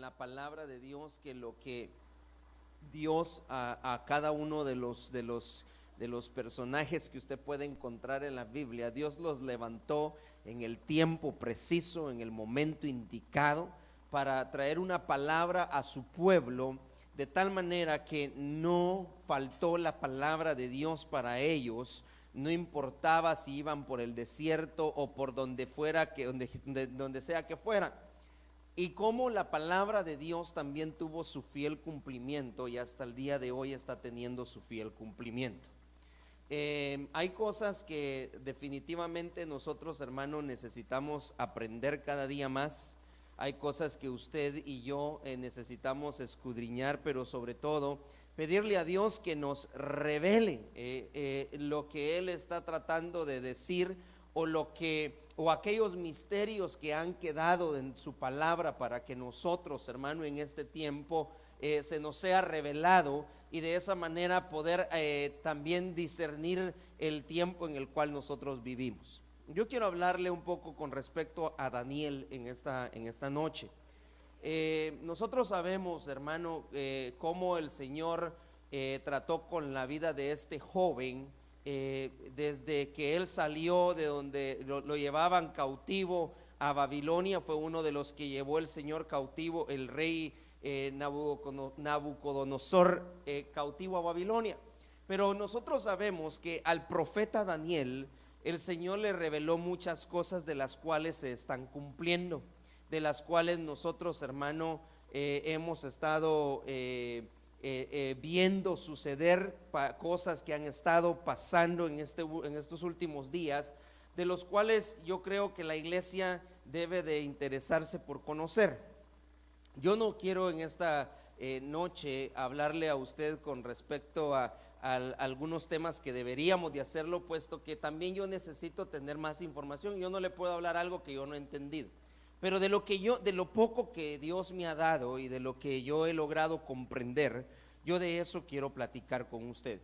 la palabra de Dios que lo que Dios a cada uno de los personajes que usted puede encontrar en la Biblia, Dios los levantó en el tiempo preciso, en el momento indicado, para traer una palabra a su pueblo, de tal manera que no faltó la palabra de Dios para ellos. No importaba si iban por el desierto o por donde fuera, donde sea que fueran. Y como la palabra de Dios también tuvo su fiel cumplimiento y hasta el día de hoy está teniendo su fiel cumplimiento. Hay cosas que definitivamente nosotros, hermanos, necesitamos aprender cada día más. Hay cosas que usted y yo necesitamos escudriñar, pero sobre todo pedirle a Dios que nos revele lo que Él está tratando de decir, o aquellos misterios que han quedado en su palabra, para que nosotros, hermano, en este tiempo se nos sea revelado, y de esa manera poder también discernir el tiempo en el cual nosotros vivimos. Yo quiero hablarle un poco con respecto a Daniel en esta noche. Nosotros sabemos, hermano, cómo el Señor trató con la vida de este joven, desde que él salió de donde lo llevaban cautivo a Babilonia. Fue uno de los que llevó el Señor cautivo, el rey Nabucodonosor, cautivo a Babilonia. Pero nosotros sabemos que al profeta Daniel el Señor le reveló muchas cosas de las cuales se están cumpliendo, de las cuales nosotros, hermano, hemos estado viendo suceder cosas que han estado pasando en estos últimos días, de los cuales yo creo que la iglesia debe de interesarse por conocer. Yo no quiero en esta noche hablarle a usted con respecto a algunos temas que deberíamos de hacerlo, puesto que también yo necesito tener más información. Yo no le puedo hablar algo que yo no he entendido, pero de lo poco que Dios me ha dado y de lo que yo he logrado comprender, yo de eso quiero platicar con usted.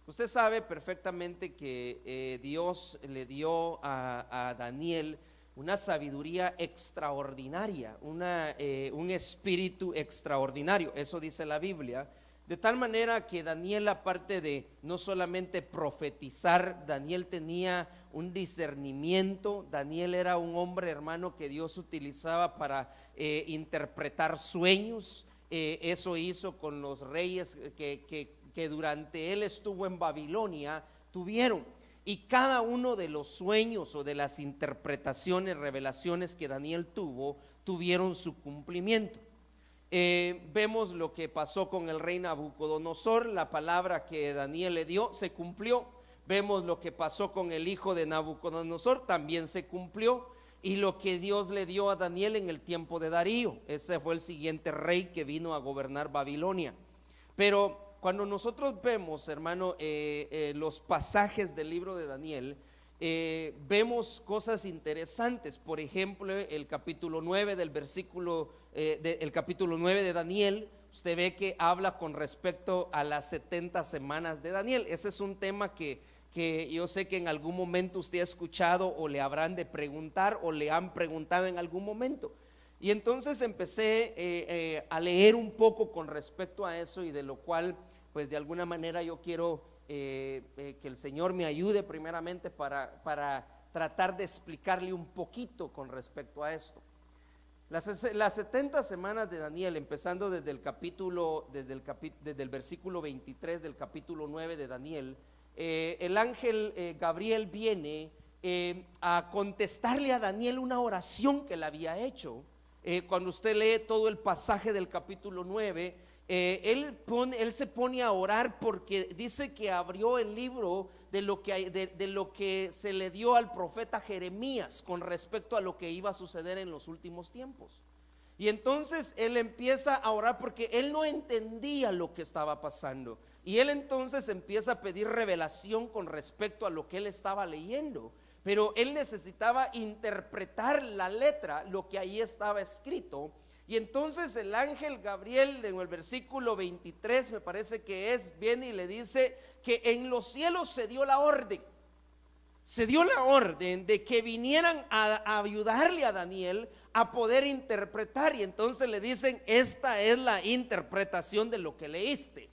Usted sabe perfectamente que Dios le dio a Daniel una sabiduría extraordinaria, un espíritu extraordinario, eso dice la Biblia. De tal manera que Daniel, aparte de no solamente profetizar, Daniel tenía un discernimiento. Daniel era un hombre, hermano, que Dios utilizaba para interpretar sueños. Eso hizo con los reyes que durante él estuvo en Babilonia, tuvieron. Y cada uno de los sueños o de las interpretaciones, revelaciones que Daniel tuvo, tuvieron su cumplimiento. Vemos lo que pasó con el rey Nabucodonosor. La palabra que Daniel le dio se cumplió. Vemos lo que pasó con el hijo de Nabucodonosor, también se cumplió. Y lo que Dios le dio a Daniel en el tiempo de Darío, ese fue el siguiente rey que vino a gobernar Babilonia. Pero cuando nosotros vemos, hermano, los pasajes del libro de Daniel, vemos cosas interesantes. Por ejemplo, el capítulo 9 del versículo el capítulo 9 de Daniel, usted ve que habla con respecto a las 70 semanas de Daniel. Ese es un tema que yo sé que en algún momento usted ha escuchado, o le habrán de preguntar, o le han preguntado en algún momento. Y entonces empecé a leer un poco con respecto a eso, y de lo cual, pues de alguna manera yo quiero que el Señor me ayude primeramente para tratar de explicarle un poquito con respecto a esto. Las 70 semanas de Daniel, empezando desde el versículo 23 del capítulo 9 de Daniel, el ángel Gabriel viene a contestarle a Daniel una oración que le había hecho. Cuando usted lee todo el pasaje del capítulo 9, él se pone a orar, porque dice que abrió el libro de lo que se le dio al profeta Jeremías con respecto a lo que iba a suceder en los últimos tiempos. Y entonces él empieza a orar porque él no entendía lo que estaba pasando, y él entonces empieza a pedir revelación con respecto a lo que él estaba leyendo. Pero él necesitaba interpretar la letra, lo que ahí estaba escrito. Y entonces el ángel Gabriel, en el versículo 23 me parece que viene y le dice que en los cielos se dio la orden se dio la orden de que vinieran a ayudarle a Daniel a poder interpretar, y entonces le dicen: esta es la interpretación de lo que leíste.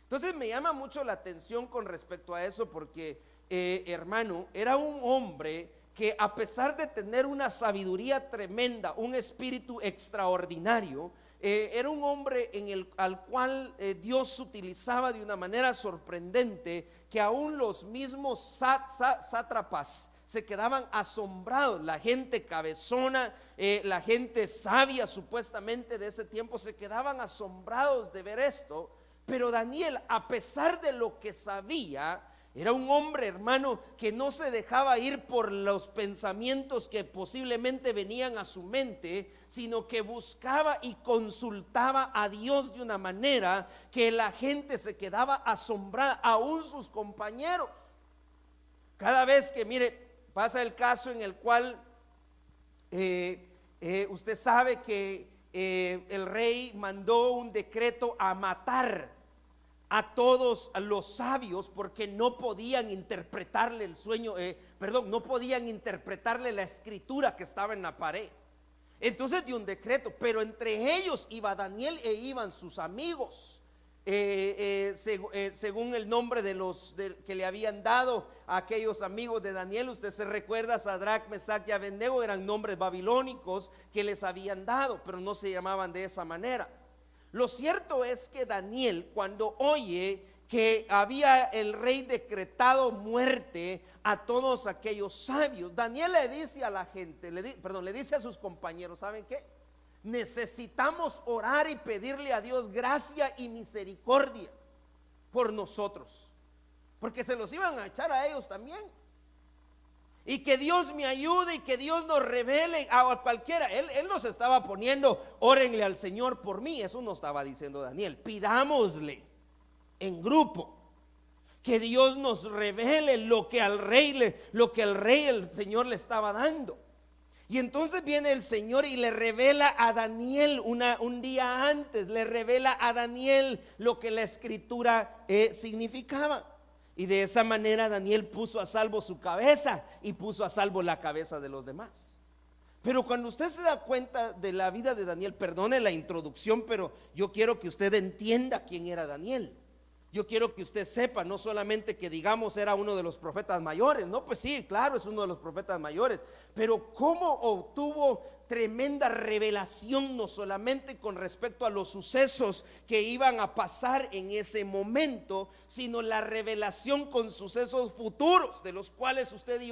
Entonces me llama mucho la atención con respecto a eso, porque hermano, era un hombre que, a pesar de tener una sabiduría tremenda, un espíritu extraordinario, era un hombre al cual Dios utilizaba de una manera sorprendente, que aún los mismos sátrapas se quedaban asombrados. La gente cabezona, la gente sabia supuestamente de ese tiempo, se quedaban asombrados de ver esto. Pero Daniel, a pesar de lo que sabía, era un hombre, hermano, que no se dejaba ir por los pensamientos que posiblemente venían a su mente, sino que buscaba y consultaba a Dios de una manera que la gente se quedaba asombrada, aún sus compañeros. Cada vez que, mire, pasa el caso en el cual usted sabe que el rey mandó un decreto a matar a todos los sabios, porque no podían interpretarle el sueño, no podían interpretarle la escritura que estaba en la pared. Entonces dio un decreto, pero entre ellos iba Daniel e iban sus amigos, según el nombre que le habían dado a aquellos amigos de Daniel. Usted se recuerda: Sadrach, Mesach y Abednego eran nombres babilónicos que les habían dado, pero no se llamaban de esa manera. Lo cierto es que Daniel, cuando oye que había el rey decretado muerte a todos aquellos sabios, Daniel le dice a la gente, le dice a sus compañeros: ¿saben qué? Necesitamos orar y pedirle a Dios gracia y misericordia por nosotros, porque se los iban a echar a ellos también. Y que Dios me ayude y que Dios nos revele a cualquiera. Él nos estaba poniendo: órenle al Señor por mí. Eso no estaba diciendo Daniel. Pidámosle en grupo que Dios nos revele lo que al rey el Señor le estaba dando. Y entonces viene el Señor y le revela a Daniel un día antes, le revela a Daniel lo que la escritura significaba. Y de esa manera Daniel puso a salvo su cabeza y puso a salvo la cabeza de los demás. Pero cuando usted se da cuenta de la vida de Daniel, perdone la introducción, pero yo quiero que usted entienda quién era Daniel. Yo quiero que usted sepa, no solamente que digamos era uno de los profetas mayores, no, pues sí, claro, es uno de los profetas mayores, pero cómo obtuvo tremenda revelación, no solamente con respecto a los sucesos que iban a pasar en ese momento, sino la revelación con sucesos futuros, de los cuales usted y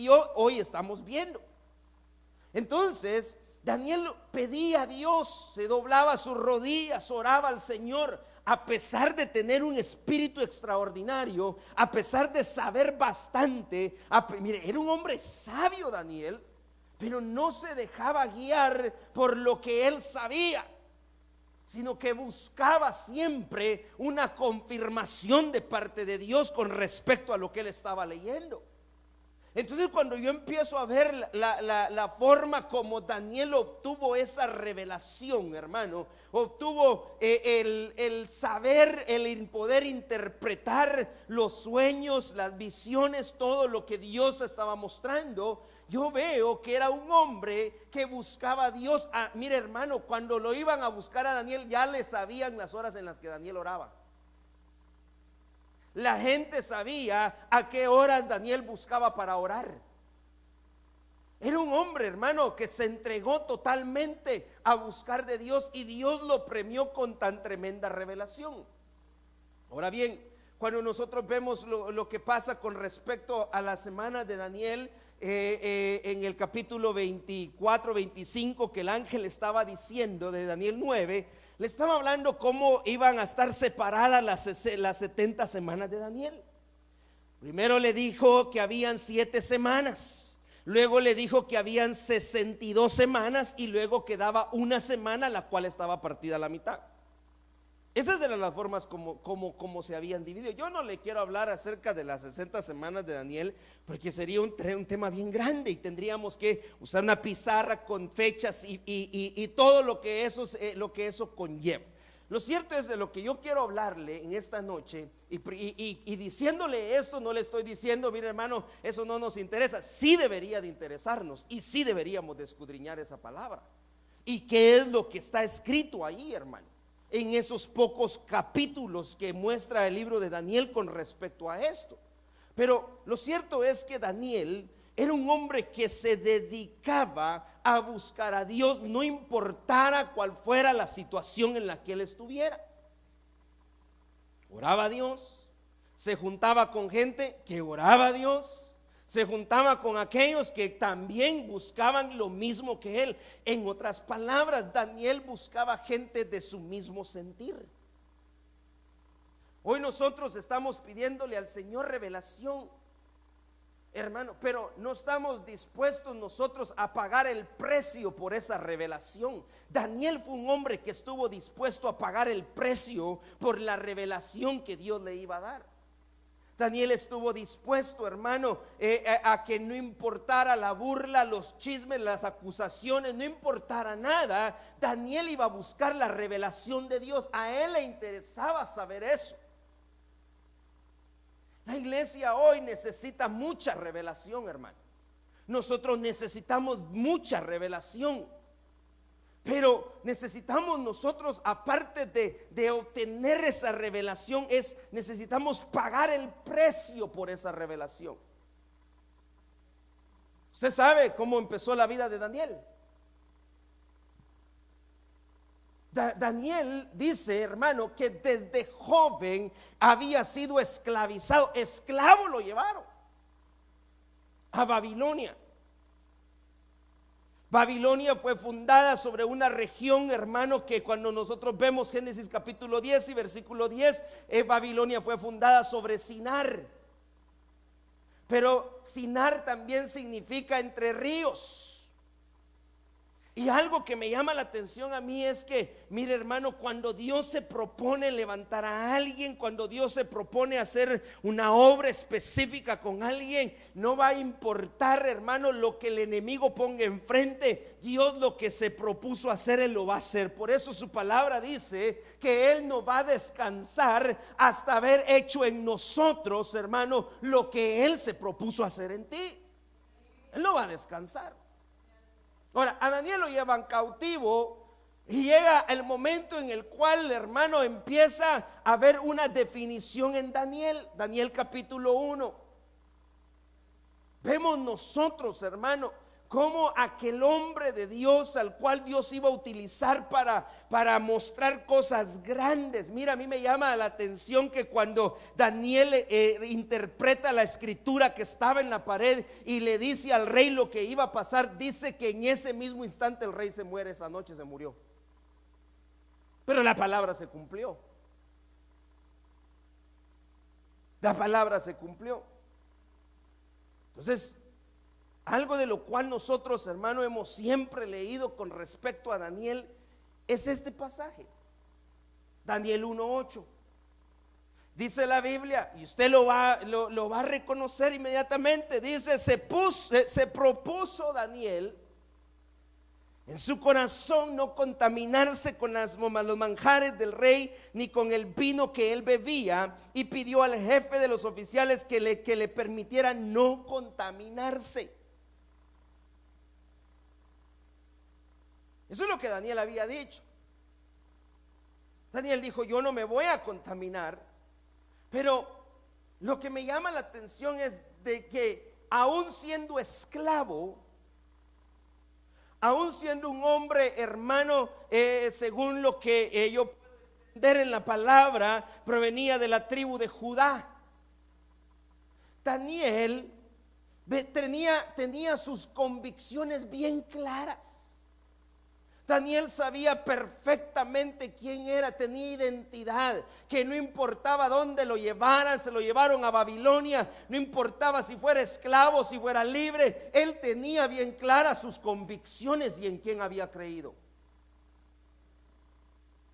yo hoy estamos viendo. Entonces Daniel pedía a Dios, se doblaba sus rodillas, oraba al Señor, a pesar de tener un espíritu extraordinario, a pesar de saber bastante. Mire, era un hombre sabio Daniel, pero no se dejaba guiar por lo que él sabía, sino que buscaba siempre una confirmación de parte de Dios con respecto a lo que él estaba leyendo. Entonces, cuando yo empiezo a ver la forma como Daniel obtuvo esa revelación, hermano, obtuvo el saber, el poder interpretar los sueños, las visiones, todo lo que Dios estaba mostrando, yo veo que era un hombre que buscaba a Dios. Mire, hermano, cuando lo iban a buscar a Daniel, ya le sabían las horas en las que Daniel oraba. La gente sabía a qué horas Daniel buscaba para orar. Era un hombre, hermano, que se entregó totalmente a buscar de Dios, y Dios lo premió con tan tremenda revelación. Ahora bien, cuando nosotros vemos lo que pasa con respecto a la semana de Daniel, en el capítulo 24, 25, que el ángel estaba diciendo de Daniel 9, le estaba hablando cómo iban a estar separadas las 70 semanas de Daniel. Primero le dijo que habían 7 semanas, luego le dijo que habían 62 semanas, y luego quedaba una semana, la cual estaba partida a la mitad. Esas eran las formas como se habían dividido. Yo no le quiero hablar acerca de las 60 semanas de Daniel, porque sería un tema bien grande, y tendríamos que usar una pizarra con fechas y todo lo que eso conlleva. lo cierto es de lo que yo quiero hablarle en esta noche, y diciéndole esto, no le estoy diciendo, mire hermano, eso no nos interesa. Sí debería de interesarnos, y sí deberíamos de escudriñar esa palabra. ¿Y qué es lo que está escrito ahí, hermano? En esos pocos capítulos que muestra el libro de Daniel con respecto a esto. Pero lo cierto es que Daniel era un hombre que se dedicaba a buscar a Dios, no importara cuál fuera la situación en la que él estuviera. Oraba a Dios, se juntaba con gente que oraba a Dios, se juntaba con aquellos que también buscaban lo mismo que él. En otras palabras, Daniel buscaba gente de su mismo sentir. Hoy nosotros estamos pidiéndole al Señor revelación, hermano, pero no estamos dispuestos nosotros a pagar el precio por esa revelación. Daniel fue un hombre que estuvo dispuesto a pagar el precio por la revelación que Dios le iba a dar. Daniel estuvo dispuesto, hermano, a que no importara la burla, los chismes, las acusaciones, no importara nada. Daniel iba a buscar la revelación de Dios. A él le interesaba saber eso. La iglesia hoy necesita mucha revelación, hermano. Nosotros necesitamos mucha revelación. Pero necesitamos nosotros, aparte de obtener esa revelación, necesitamos pagar el precio por esa revelación. Usted sabe cómo empezó la vida de Daniel. Daniel dice, hermano, que desde joven había sido esclavizado. Esclavo lo llevaron a Babilonia. Babilonia fue fundada sobre una región, hermano, que cuando nosotros vemos Génesis capítulo 10 y versículo 10, Babilonia fue fundada sobre Sinar. Pero Sinar también significa entre ríos. Y algo que me llama la atención a mí es que, mire hermano, cuando Dios se propone levantar a alguien, cuando Dios se propone hacer una obra específica con alguien, no va a importar, hermano, lo que el enemigo ponga enfrente. Dios lo que se propuso hacer, Él lo va a hacer. Por eso su palabra dice que Él no va a descansar hasta haber hecho en nosotros, hermano, lo que Él se propuso hacer en ti. Él no va a descansar. Ahora, a Daniel lo llevan cautivo y llega el momento en el cual, hermano, empieza a haber una definición en Daniel. Daniel capítulo 1. Vemos nosotros, hermano, cómo aquel hombre de Dios al cual Dios iba a utilizar para mostrar cosas grandes. Mira, a mí me llama la atención que cuando Daniel interpreta la escritura que estaba en la pared y le dice al rey lo que iba a pasar, dice que en ese mismo instante el rey se muere. Esa noche se murió. Pero la palabra se cumplió. La palabra se cumplió. Entonces, algo de lo cual nosotros, hermano, hemos siempre leído con respecto a Daniel es este pasaje, Daniel 1:8. Dice la Biblia, y usted lo va a reconocer inmediatamente. Dice, se propuso Daniel en su corazón no contaminarse con los manjares del rey, ni con el vino que él bebía, y pidió al jefe de los oficiales que le permitiera no contaminarse. Eso es lo que Daniel había dicho. Daniel dijo, yo no me voy a contaminar. Pero lo que me llama la atención es de que aún siendo esclavo, aún siendo un hombre, hermano, según lo que yo puedo entender en la palabra, provenía de la tribu de Judá. Daniel tenía sus convicciones bien claras. Daniel sabía perfectamente quién era, tenía identidad, que no importaba dónde lo llevaran, se lo llevaron a Babilonia, no importaba si fuera esclavo, si fuera libre, él tenía bien claras sus convicciones y en quién había creído.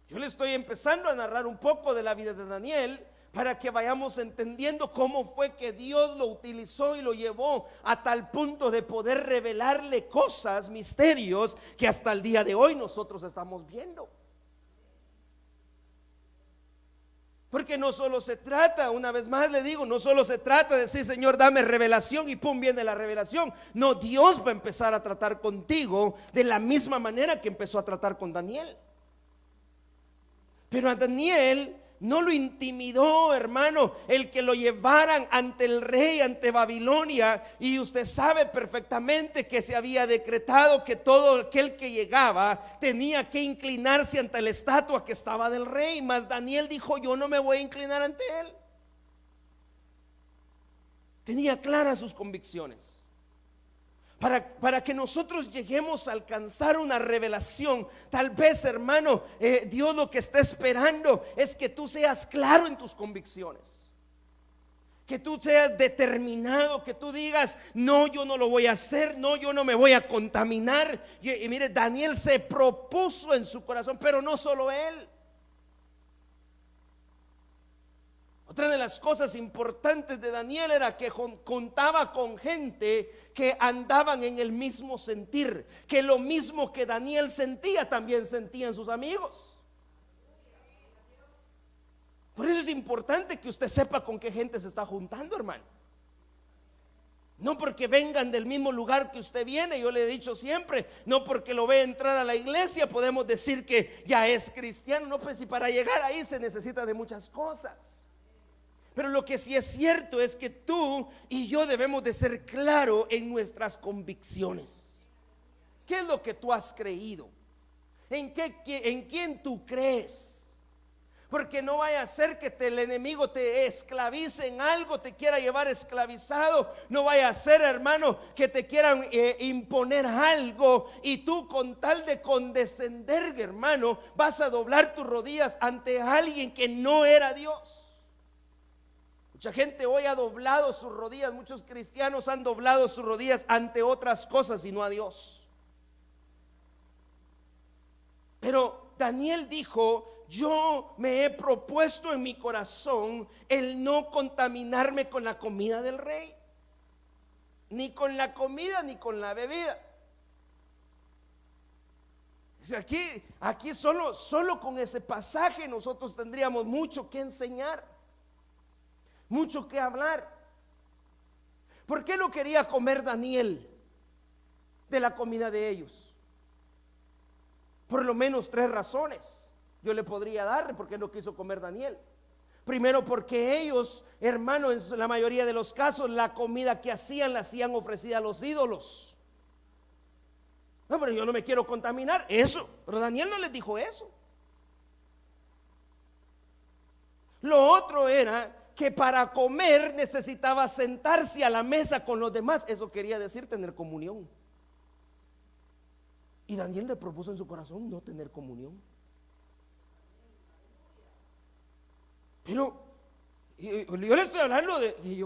Yo le estoy empezando a narrar un poco de la vida de Daniel para que vayamos entendiendo cómo fue que Dios lo utilizó y lo llevó a tal punto de poder revelarle cosas, misterios que hasta el día de hoy nosotros estamos viendo. Porque no solo se trata, una vez más le digo, no solo se trata de decir, Señor, dame revelación y pum, viene la revelación. No, Dios va a empezar a tratar contigo de la misma manera que empezó a tratar con Daniel. Pero a Daniel no lo intimidó, hermano, el que lo llevaran ante el rey, ante Babilonia. Y usted sabe perfectamente que se había decretado que todo aquel que llegaba tenía que inclinarse ante la estatua que estaba del rey. Mas Daniel dijo, yo no me voy a inclinar ante él. Tenía claras sus convicciones. Para que nosotros lleguemos a alcanzar una revelación, tal vez, hermano, Dios lo que está esperando es que tú seas claro en tus convicciones, que tú seas determinado, que tú digas, no, yo no lo voy a hacer, no, yo no me voy a contaminar. Y mire, Daniel se propuso en su corazón, pero no solo él. Otra de las cosas importantes de Daniel era que contaba con gente que andaban en el mismo sentir, que lo mismo que Daniel sentía, también sentían sus amigos. Por eso es importante que usted sepa con qué gente se está juntando, hermano. No porque vengan del mismo lugar que usted viene, yo le he dicho siempre, no porque lo ve entrar a la iglesia podemos decir que ya es cristiano. No, pues si para llegar ahí se necesita de muchas cosas. Pero lo que sí es cierto es que tú y yo debemos de ser claros en nuestras convicciones. ¿Qué es lo que tú has creído? ¿En quién tú crees? Porque no vaya a ser que el enemigo te esclavice en algo, te quiera llevar esclavizado. No vaya a ser, hermano, que te quieran imponer algo y tú con tal de condescender, hermano, vas a doblar tus rodillas ante alguien que no era Dios. Mucha gente hoy ha doblado sus rodillas, muchos cristianos han doblado sus rodillas ante otras cosas y no a Dios. Pero Daniel dijo, yo me he propuesto en mi corazón el no contaminarme con la comida del rey, ni con la comida ni con la bebida. Aquí solo con ese pasaje nosotros tendríamos mucho que enseñar, mucho que hablar. ¿Por qué no quería comer Daniel de la comida de ellos? Por lo menos 3 razones yo le podría dar por qué no quiso comer Daniel. Primero, porque ellos, hermano, en la mayoría de los casos la comida que hacían la hacían ofrecida a los ídolos. No, pero yo no me quiero contaminar, eso. Pero Daniel no les dijo eso. Lo otro era que para comer necesitaba sentarse a la mesa con los demás. Eso quería decir tener comunión. Y Daniel le propuso en su corazón no tener comunión. Pero yo le estoy hablando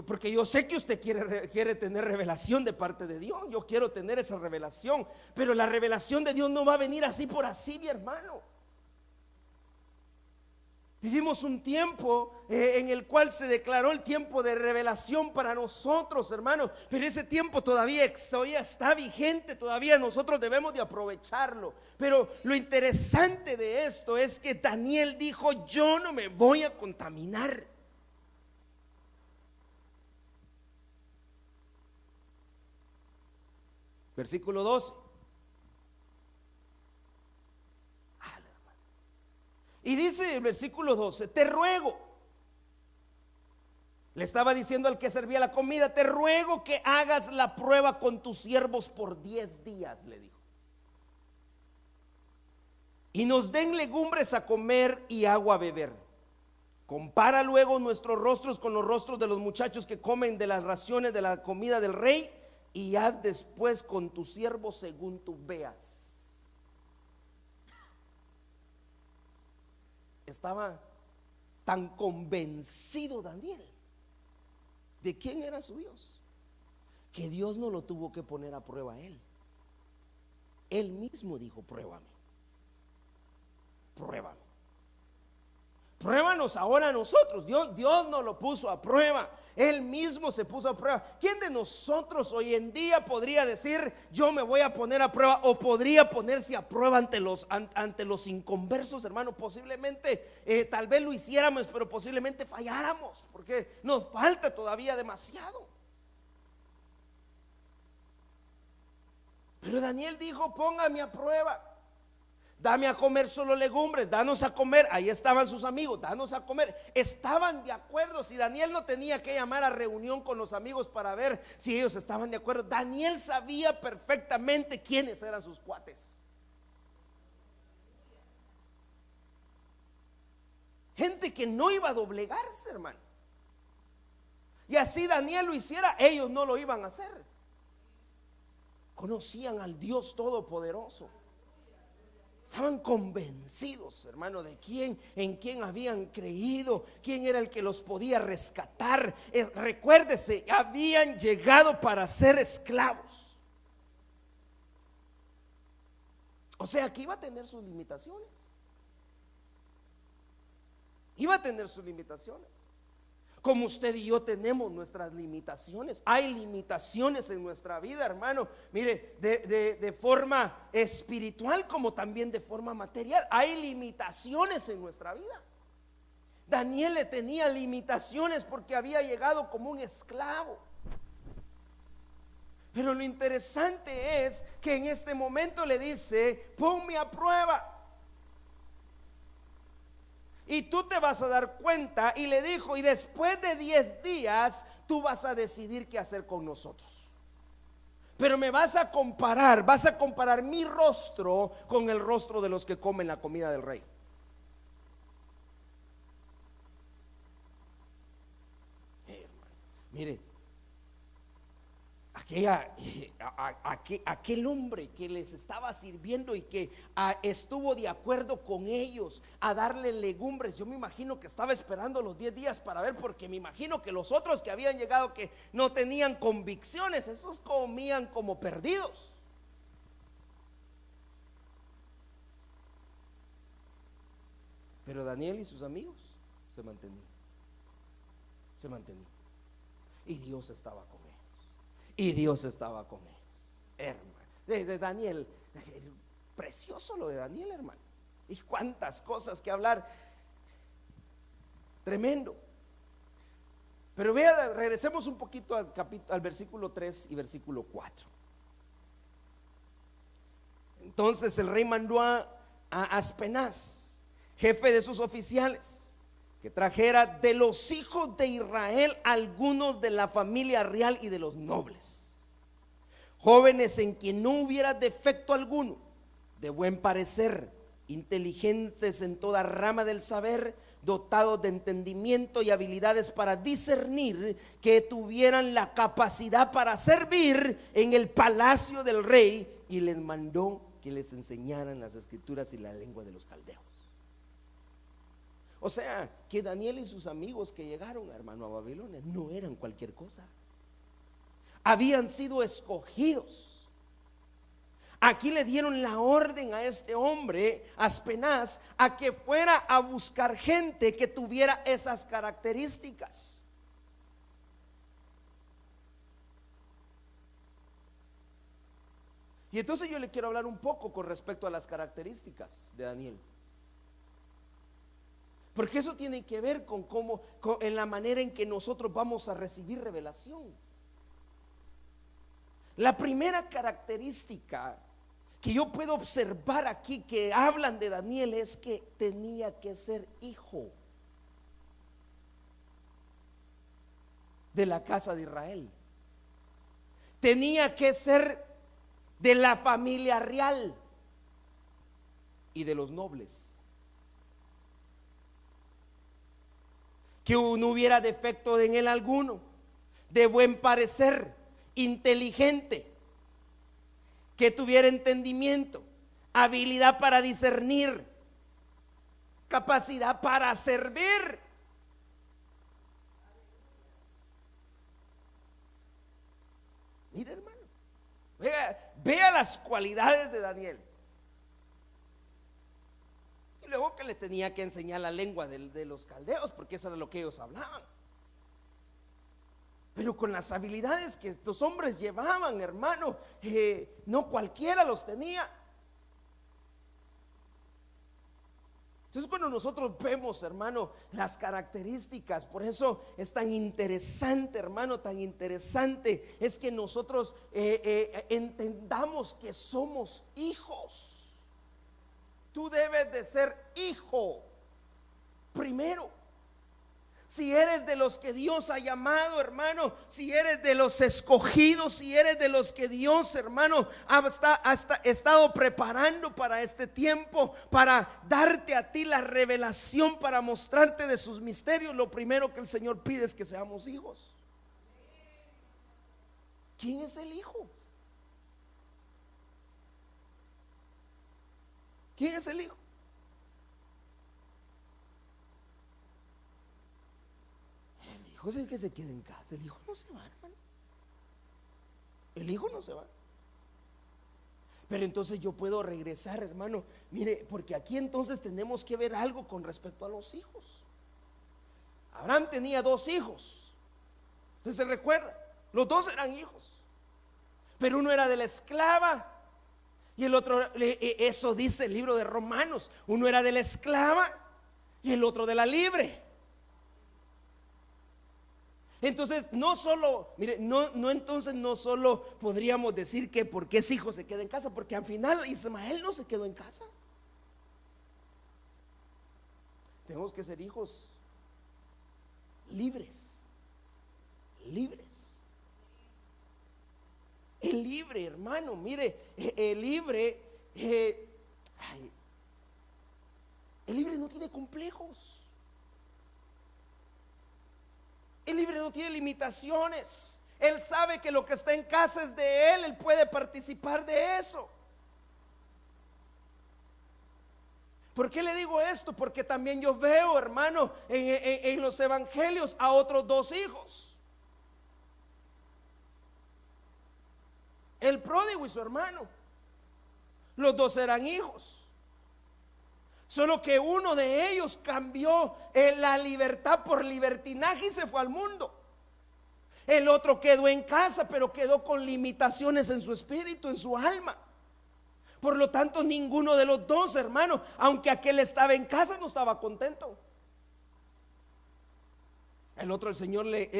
porque yo sé que usted quiere tener revelación de parte de Dios. Yo quiero tener esa revelación, pero la revelación de Dios no va a venir así por así, mi hermano. Vivimos un tiempo en el cual se declaró el tiempo de revelación para nosotros, hermanos. Pero ese tiempo todavía está vigente, todavía nosotros debemos de aprovecharlo. Pero lo interesante de esto es que Daniel dijo, yo no me voy a contaminar. Versículo 12. Y dice el versículo 12, te ruego, le estaba diciendo al que servía la comida, te ruego que hagas la prueba con tus siervos por 10 días, le dijo. Y nos den legumbres a comer y agua a beber. Compara luego nuestros rostros con los rostros de los muchachos que comen de las raciones de la comida del rey, y haz después con tus siervos según tú veas. Estaba tan convencido Daniel de quién era su Dios, que Dios no lo tuvo que poner a prueba a él. Él mismo dijo, pruébame, pruébame. Pruébanos ahora a nosotros. Dios nos lo puso a prueba. Él mismo se puso a prueba. ¿Quién de nosotros hoy en día podría decir yo me voy a poner a prueba, o podría ponerse a prueba ante los inconversos, hermano? Posiblemente tal vez lo hiciéramos, pero posiblemente falláramos, porque nos falta todavía demasiado. Pero Daniel dijo: póngame a prueba. Dame a comer solo legumbres, danos a comer. Ahí estaban sus amigos, danos a comer. Estaban de acuerdo. Si Daniel no tenía que llamar a reunión con los amigos para ver si ellos estaban de acuerdo, Daniel sabía perfectamente quiénes eran sus cuates. Gente que no iba a doblegarse, hermano. Y así Daniel lo hiciera, ellos no lo iban a hacer. Conocían al Dios Todopoderoso. Estaban convencidos, hermano, de en quién habían creído, quién era el que los podía rescatar. Recuérdese, habían llegado para ser esclavos. O sea, que iba a tener sus limitaciones. Iba a tener sus limitaciones. Como usted y yo tenemos nuestras limitaciones. Hay limitaciones en nuestra vida, hermano. Mire, de forma espiritual como también de forma material. Hay limitaciones en nuestra vida. Daniel le tenía limitaciones porque había llegado como un esclavo. Pero lo interesante es que en este momento le dice: ponme a prueba y tú te vas a dar cuenta. Y le dijo: y después de 10 días tú vas a decidir qué hacer con nosotros. Pero me vas a comparar mi rostro con el rostro de los que comen la comida del rey. Mire, aquel hombre que les estaba sirviendo y que estuvo de acuerdo con ellos a darle legumbres, yo me imagino que estaba esperando los 10 días para ver, porque me imagino que los otros que habían llegado, que no tenían convicciones, esos comían como perdidos. Pero Daniel y sus amigos se mantenían. Y Dios estaba con ellos. Hermano, de Daniel, precioso lo de Daniel, hermano. Y cuántas cosas que hablar. Tremendo. Pero vea, regresemos un poquito al versículo 3 y versículo 4. Entonces el rey mandó a Aspenaz, jefe de sus oficiales, que trajera de los hijos de Israel algunos de la familia real y de los nobles, jóvenes en quien no hubiera defecto alguno, de buen parecer, inteligentes en toda rama del saber, dotados de entendimiento y habilidades para discernir, que tuvieran la capacidad para servir en el palacio del rey. Y les mandó que les enseñaran las escrituras y la lengua de los caldeos. O sea, que Daniel y sus amigos que llegaron, hermano, a Babilonia, no eran cualquier cosa. Habían sido escogidos. Aquí le dieron la orden a este hombre, Aspenaz, a que fuera a buscar gente que tuviera esas características. Y entonces yo le quiero hablar un poco con respecto a las características de Daniel. Porque eso tiene que ver con en la manera en que nosotros vamos a recibir revelación. La primera característica que yo puedo observar aquí que hablan de Daniel es que tenía que ser hijo de la casa de Israel. Tenía que ser de la familia real y de los nobles. Que no hubiera defecto en él alguno, de buen parecer, inteligente, que tuviera entendimiento, habilidad para discernir, capacidad para servir. Mire, hermano, vea las cualidades de Daniel. Y luego que le tenía que enseñar la lengua de los caldeos, porque eso era lo que ellos hablaban. Pero con las habilidades que estos hombres llevaban, hermano, no cualquiera los tenía. Entonces cuando nosotros vemos, hermano, las características, por eso es tan interesante, hermano, tan interesante, es que nosotros entendamos que somos hijos. Tú debes de ser hijo primero. Si eres de los que Dios ha llamado, hermano, si eres de los escogidos, si eres de los que Dios, hermano, ha estado preparando para este tiempo, para darte a ti la revelación, para mostrarte de sus misterios, lo primero que el Señor pide es que seamos hijos. ¿Quién es el hijo? ¿Quién es el hijo? El hijo es el que se queda en casa. El hijo no se va, hermano. El hijo no se va. Pero entonces yo puedo regresar, hermano. Mire, porque aquí entonces tenemos que ver algo con respecto a los hijos. Abraham tenía 2 hijos. Usted se recuerda, los 2 eran hijos, pero uno era de la esclava y el otro, eso dice el libro de Romanos, uno era de la esclava y el otro de la libre. Entonces no solo, mire, entonces no solo podríamos decir que porque es hijo se queda en casa, porque al final Ismael no se quedó en casa. Tenemos que ser hijos libres. El libre, hermano, mire, el libre no tiene complejos. El libre no tiene limitaciones. Él sabe que lo que está en casa es de él. Él puede participar de eso. ¿Por qué le digo esto? Porque también yo veo, hermano, en los evangelios a otros 2 hijos, el pródigo y su hermano. Los 2 eran hijos, solo que uno de ellos cambió la libertad por libertinaje y se fue al mundo. El otro quedó en casa, pero quedó con limitaciones en su espíritu, en su alma. Por lo tanto, ninguno de los 2, hermano, aunque aquel estaba en casa, no estaba contento. El otro, el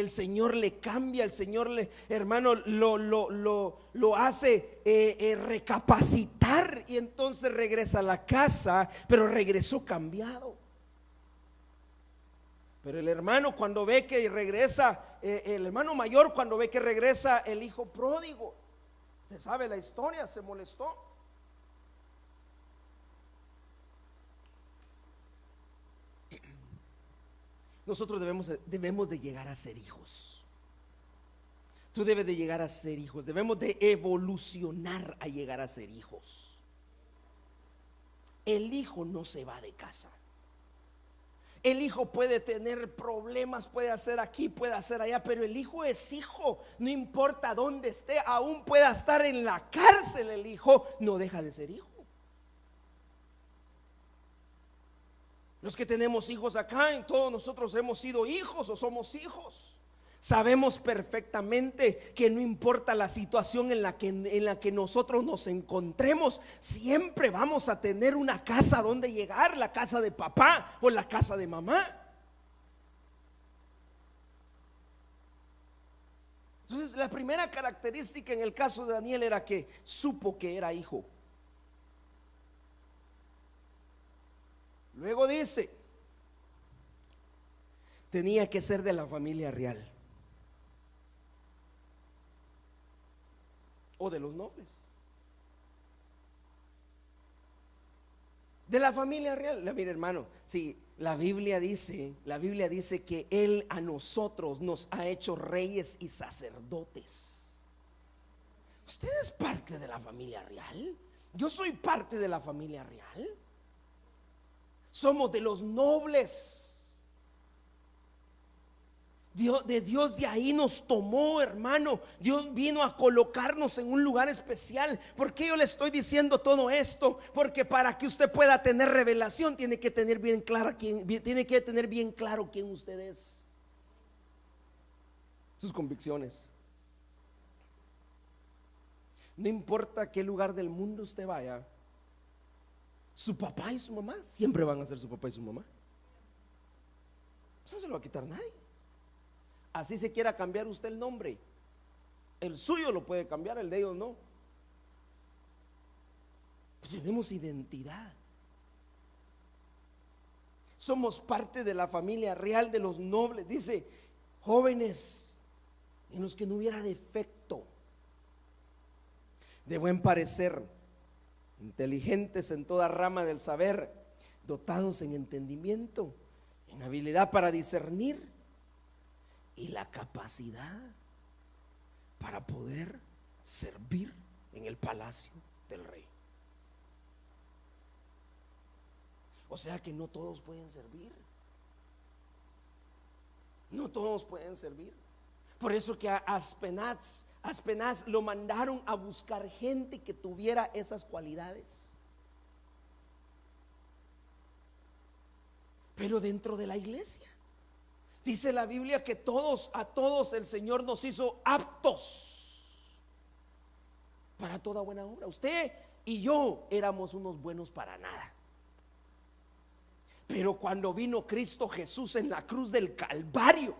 Señor le cambia, el Señor hermano, lo hace recapacitar, y entonces regresa a la casa, pero regresó cambiado. Pero el hermano, cuando ve que regresa, el hermano mayor, cuando ve que regresa el hijo pródigo, usted sabe la historia, se molestó. Nosotros debemos de llegar a ser hijos. Tú debes de llegar a ser hijos. Debemos de evolucionar a llegar a ser hijos. El hijo no se va de casa. El hijo puede tener problemas, puede hacer aquí, puede hacer allá, pero el hijo es hijo. No importa dónde esté, aún pueda estar en la cárcel, el hijo no deja de ser hijo. Los que tenemos hijos acá, en todos nosotros hemos sido hijos o somos hijos. Sabemos perfectamente que no importa la situación en la que nosotros nos encontremos, siempre vamos a tener una casa donde llegar, la casa de papá o la casa de mamá. Entonces, la primera característica en el caso de Daniel era que supo que era hijo. Luego dice, tenía que ser de la familia real o de los nobles, de la familia real. Mire, hermano, si la Biblia dice que Él a nosotros nos ha hecho reyes y sacerdotes. ¿Usted es parte de la familia real? Yo soy parte de la familia real. Somos de los nobles. Dios de ahí nos tomó, hermano. Dios vino a colocarnos en un lugar especial. ¿Por qué yo le estoy diciendo todo esto? Porque para que usted pueda tener revelación, tiene que tener bien claro quién usted es, sus convicciones. No importa qué lugar del mundo usted vaya, su papá y su mamá siempre van a ser su papá y su mamá. Eso no se lo va a quitar nadie. Así se quiera cambiar usted el nombre, el suyo lo puede cambiar, el de ellos no. Pues tenemos identidad. Somos parte de la familia real de los nobles. Dice, jóvenes en los que no hubiera defecto, de buen parecer, inteligentes en toda rama del saber, dotados en entendimiento, en habilidad para discernir y la capacidad para poder servir en el palacio del rey. O sea que no todos pueden servir. No todos pueden servir. Por eso que a Aspenaz lo mandaron a buscar gente que tuviera esas cualidades. Pero dentro de la iglesia dice la Biblia que a todos el Señor nos hizo aptos para toda buena obra. Usted y yo éramos unos buenos para nada. Pero cuando vino Cristo Jesús en la cruz del Calvario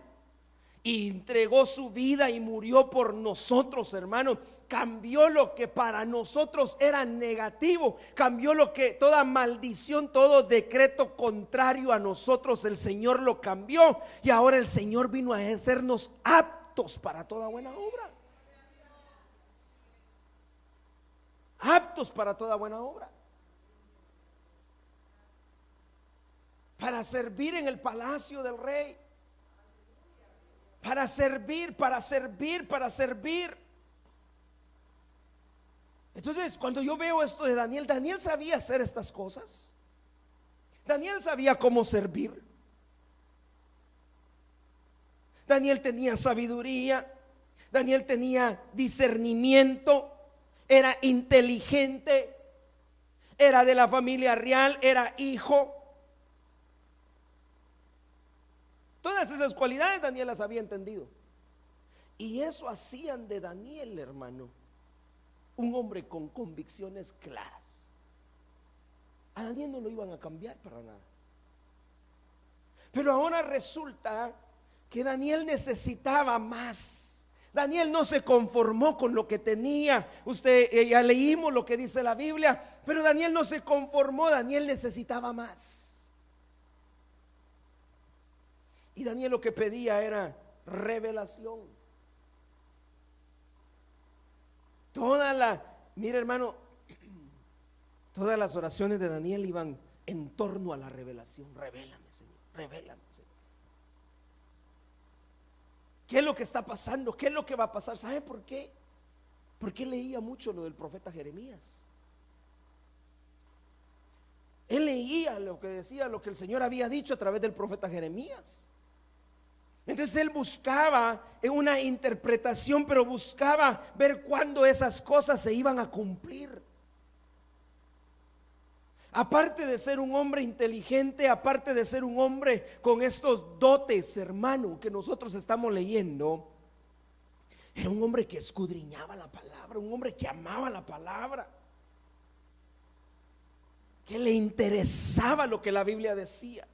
y entregó su vida y murió por nosotros, hermano, cambió lo que para nosotros era negativo, cambió lo que toda maldición, todo decreto contrario a nosotros, el Señor lo cambió y ahora el Señor vino a hacernos aptos para toda buena obra. Aptos para toda buena obra. Para servir en el palacio del rey. Para servir. Entonces, cuando yo veo esto de Daniel, Daniel sabía hacer estas cosas. Daniel sabía cómo servir. Daniel tenía sabiduría. Daniel tenía discernimiento. Era inteligente. Era de la familia real. Era hijo. Todas esas cualidades Daniel las había entendido. Y eso hacían de Daniel, hermano, un hombre con convicciones claras. A Daniel no lo iban a cambiar para nada. Pero ahora resulta que Daniel necesitaba más. Daniel no se conformó con lo que tenía. Ya leímos lo que dice la Biblia, pero Daniel no se conformó. Daniel necesitaba más. Y Daniel lo que pedía era revelación. Mira, hermano, todas las oraciones de Daniel iban en torno a la revelación. Revélame, Señor, revélame, Señor. ¿Qué es lo que está pasando? ¿Qué es lo que va a pasar? ¿Sabe por qué? Porque leía mucho lo del profeta Jeremías. Él leía lo que decía, lo que el Señor había dicho a través del profeta Jeremías. Entonces él buscaba una interpretación, pero buscaba ver cuándo esas cosas se iban a cumplir. Aparte de ser un hombre inteligente, aparte de ser un hombre con estos dotes, hermano, que nosotros estamos leyendo, era un hombre que escudriñaba la palabra, un hombre que amaba la palabra, que le interesaba lo que la Biblia decía.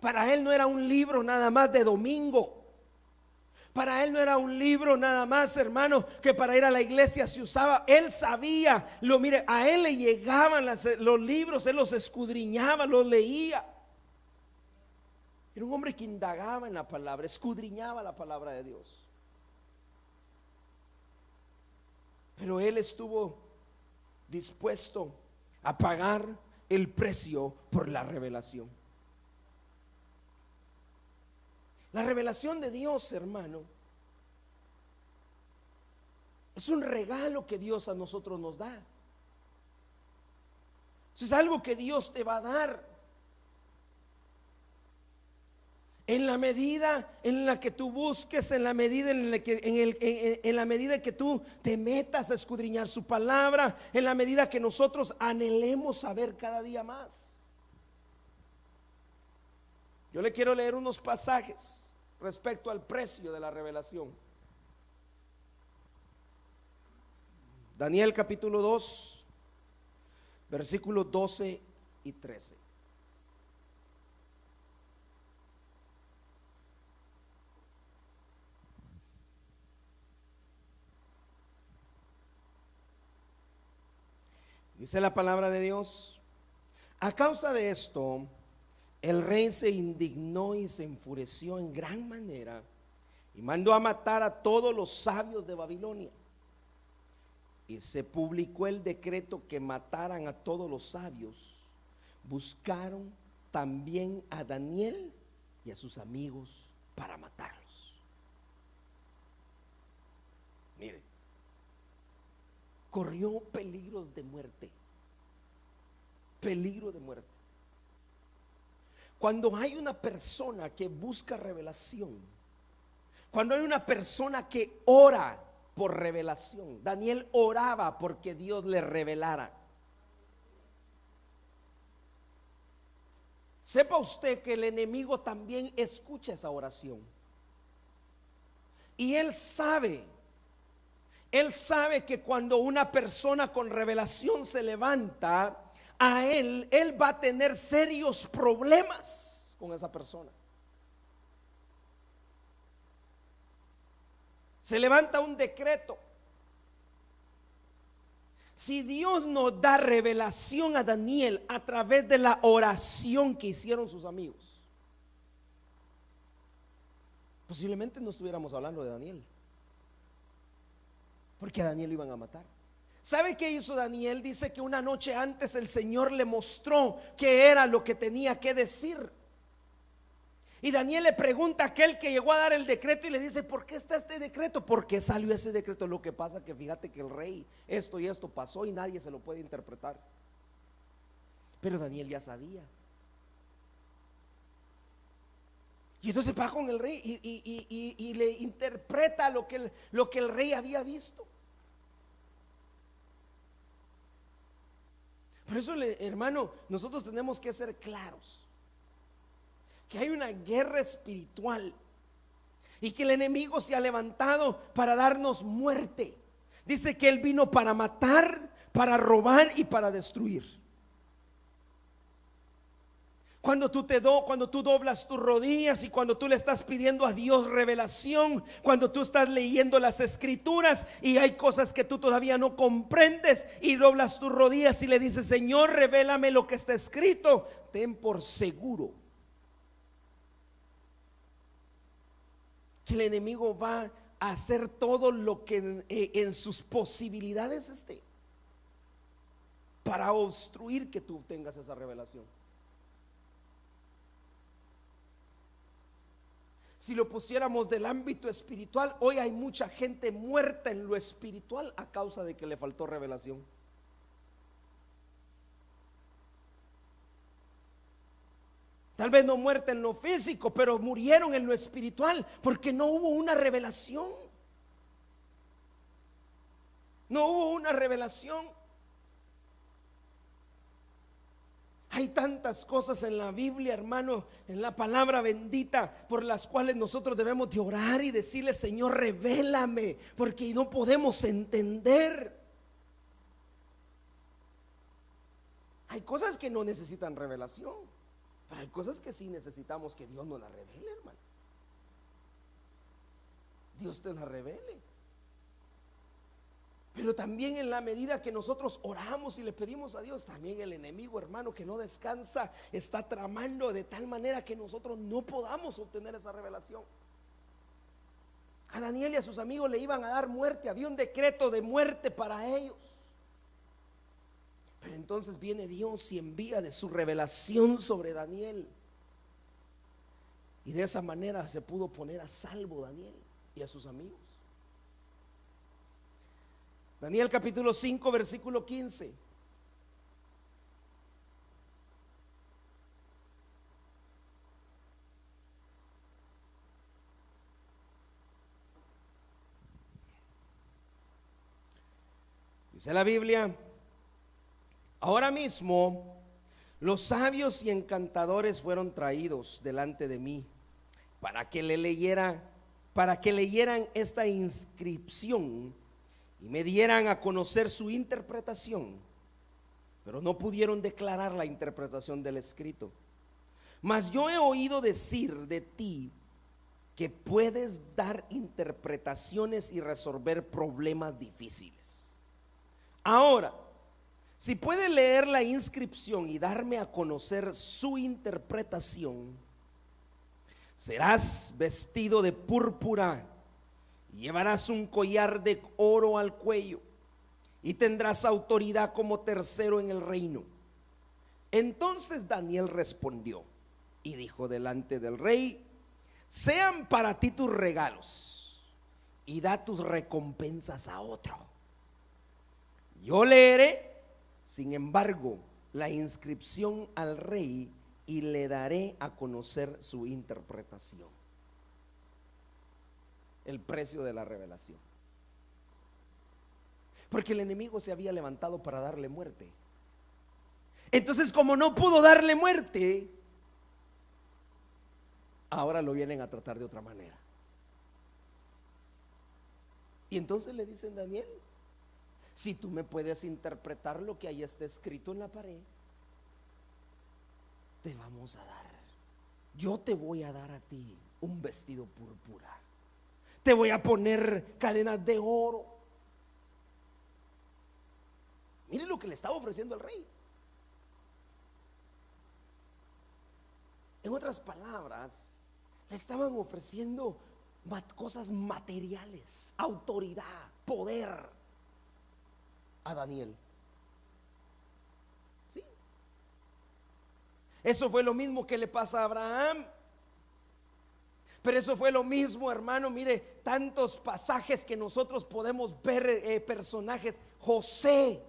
Para él no era un libro nada más de domingo. Para él no era un libro nada más, hermano, que para ir a la iglesia se usaba. Él sabía, mire, a él le llegaban los libros, él los escudriñaba, los leía. Era un hombre que indagaba en la palabra, escudriñaba la palabra de Dios. Pero él estuvo dispuesto a pagar el precio por la revelación. La revelación de Dios, hermano, es un regalo que Dios a nosotros nos da. Es algo que Dios te va a dar. En la medida en la que tú busques, en la medida en la que, en la medida que tú te metas a escudriñar su palabra, en la medida que nosotros anhelemos saber cada día más. Yo le quiero leer unos pasajes respecto al precio de la revelación. Daniel capítulo 2, versículos 12 y 13. Dice la palabra de Dios: a causa de esto, el rey se indignó y se enfureció en gran manera y mandó a matar a todos los sabios de Babilonia. Y se publicó el decreto que mataran a todos los sabios. Buscaron también a Daniel y a sus amigos para matarlos. Mire, corrió peligros de muerte. Peligro de muerte. Cuando hay una persona que busca revelación, cuando hay una persona que ora por revelación, Daniel oraba porque Dios le revelara. Sepa usted que el enemigo también escucha esa oración. Y él sabe que cuando una persona con revelación se levanta, a él va a tener serios problemas con esa persona. Se levanta un decreto. Si Dios nos da revelación a Daniel a través de la oración que hicieron sus amigos, posiblemente no estuviéramos hablando de Daniel, porque a Daniel lo iban a matar. ¿Sabe qué hizo Daniel? Dice que una noche antes el Señor le mostró qué era lo que tenía que decir. Y Daniel le pregunta a aquel que llegó a dar el decreto y le dice: ¿por qué está este decreto? ¿Por qué salió ese decreto? Lo que pasa que fíjate que el rey esto y esto pasó y nadie se lo puede interpretar. Pero Daniel ya sabía. Y entonces va con el rey y le interpreta lo que el rey había visto. Por eso, hermano, nosotros tenemos que ser claros que hay una guerra espiritual y que el enemigo se ha levantado para darnos muerte. Dice que él vino para matar, para robar y para destruir. Cuando tú doblas tus rodillas y cuando tú le estás pidiendo a Dios revelación, cuando tú estás leyendo las escrituras y hay cosas que tú todavía no comprendes y doblas tus rodillas y le dices: Señor, revélame lo que está escrito, ten por seguro que el enemigo va a hacer todo lo que en sus posibilidades esté para obstruir que tú tengas esa revelación. Si lo pusiéramos del ámbito espiritual, hoy hay mucha gente muerta en lo espiritual a causa de que le faltó revelación. Tal vez no muerta en lo físico, pero murieron en lo espiritual porque no hubo una revelación. No hubo una revelación. Hay tantas cosas en la Biblia, hermano, en la palabra bendita, por las cuales nosotros debemos de orar y decirle: Señor, revélame, porque no podemos entender. Hay cosas que no necesitan revelación, pero hay cosas que sí necesitamos que Dios nos las revele, hermano. Dios te las revele. Pero también en la medida que nosotros oramos y le pedimos a Dios, también el enemigo, hermano, que no descansa, está tramando de tal manera que nosotros no podamos obtener esa revelación. A Daniel y a sus amigos le iban a dar muerte, había un decreto de muerte para ellos. Pero entonces viene Dios y envía de su revelación sobre Daniel. Y de esa manera se pudo poner a salvo Daniel y a sus amigos. Daniel capítulo 5 versículo 15. Dice la Biblia: ahora mismo los sabios y encantadores fueron traídos delante de mí para que leyeran esta inscripción y me dieran a conocer su interpretación, pero no pudieron declarar la interpretación del escrito. Mas yo he oído decir de ti que puedes dar interpretaciones y resolver problemas difíciles. Ahora, si puedes leer la inscripción y darme a conocer su interpretación, serás vestido de púrpura y llevarás un collar de oro al cuello y tendrás autoridad como tercero en el reino. Entonces Daniel respondió y dijo delante del rey: sean para ti tus regalos y da tus recompensas a otro. Yo leeré, sin embargo, la inscripción al rey y le daré a conocer su interpretación. El precio de la revelación. Porque el enemigo se había levantado para darle muerte. Entonces, como no pudo darle muerte, ahora lo vienen a tratar de otra manera. Y entonces le dicen: Daniel, si tú me puedes interpretar lo que ahí está escrito en la pared, te vamos a dar, yo te voy a dar a ti un vestido púrpura, te voy a poner cadenas de oro. Mire lo que le estaba ofreciendo el rey. En otras palabras, le estaban ofreciendo cosas materiales, autoridad, poder a Daniel. ¿Sí? Eso fue lo mismo que le pasa a Abraham. Pero eso fue lo mismo, hermano. Mire, tantos pasajes que nosotros podemos ver, personajes. José.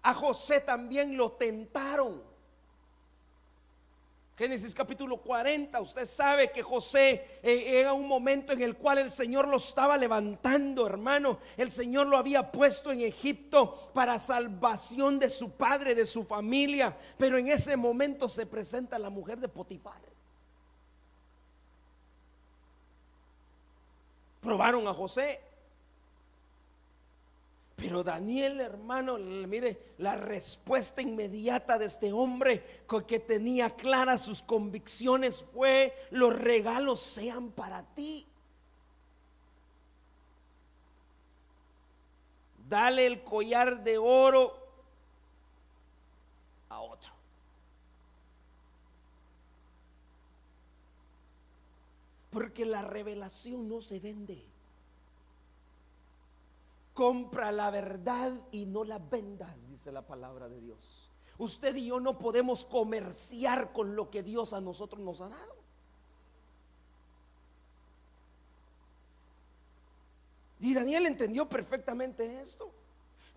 A José también lo tentaron. Génesis capítulo 40, usted sabe que José era un momento en el cual el Señor lo estaba levantando, hermano. El Señor lo había puesto en Egipto para salvación de su padre, de su familia. Pero en ese momento se presenta la mujer de Potifar. Probaron a José. Pero Daniel, hermano, mire la respuesta inmediata de este hombre que tenía claras sus convicciones fue: los regalos sean para ti. Dale el collar de oro a otro. Porque la revelación no se vende. Compra la verdad y no la vendas, dice la palabra de Dios. Usted y yo no podemos comerciar con lo que Dios a nosotros nos ha dado. Y Daniel entendió perfectamente esto.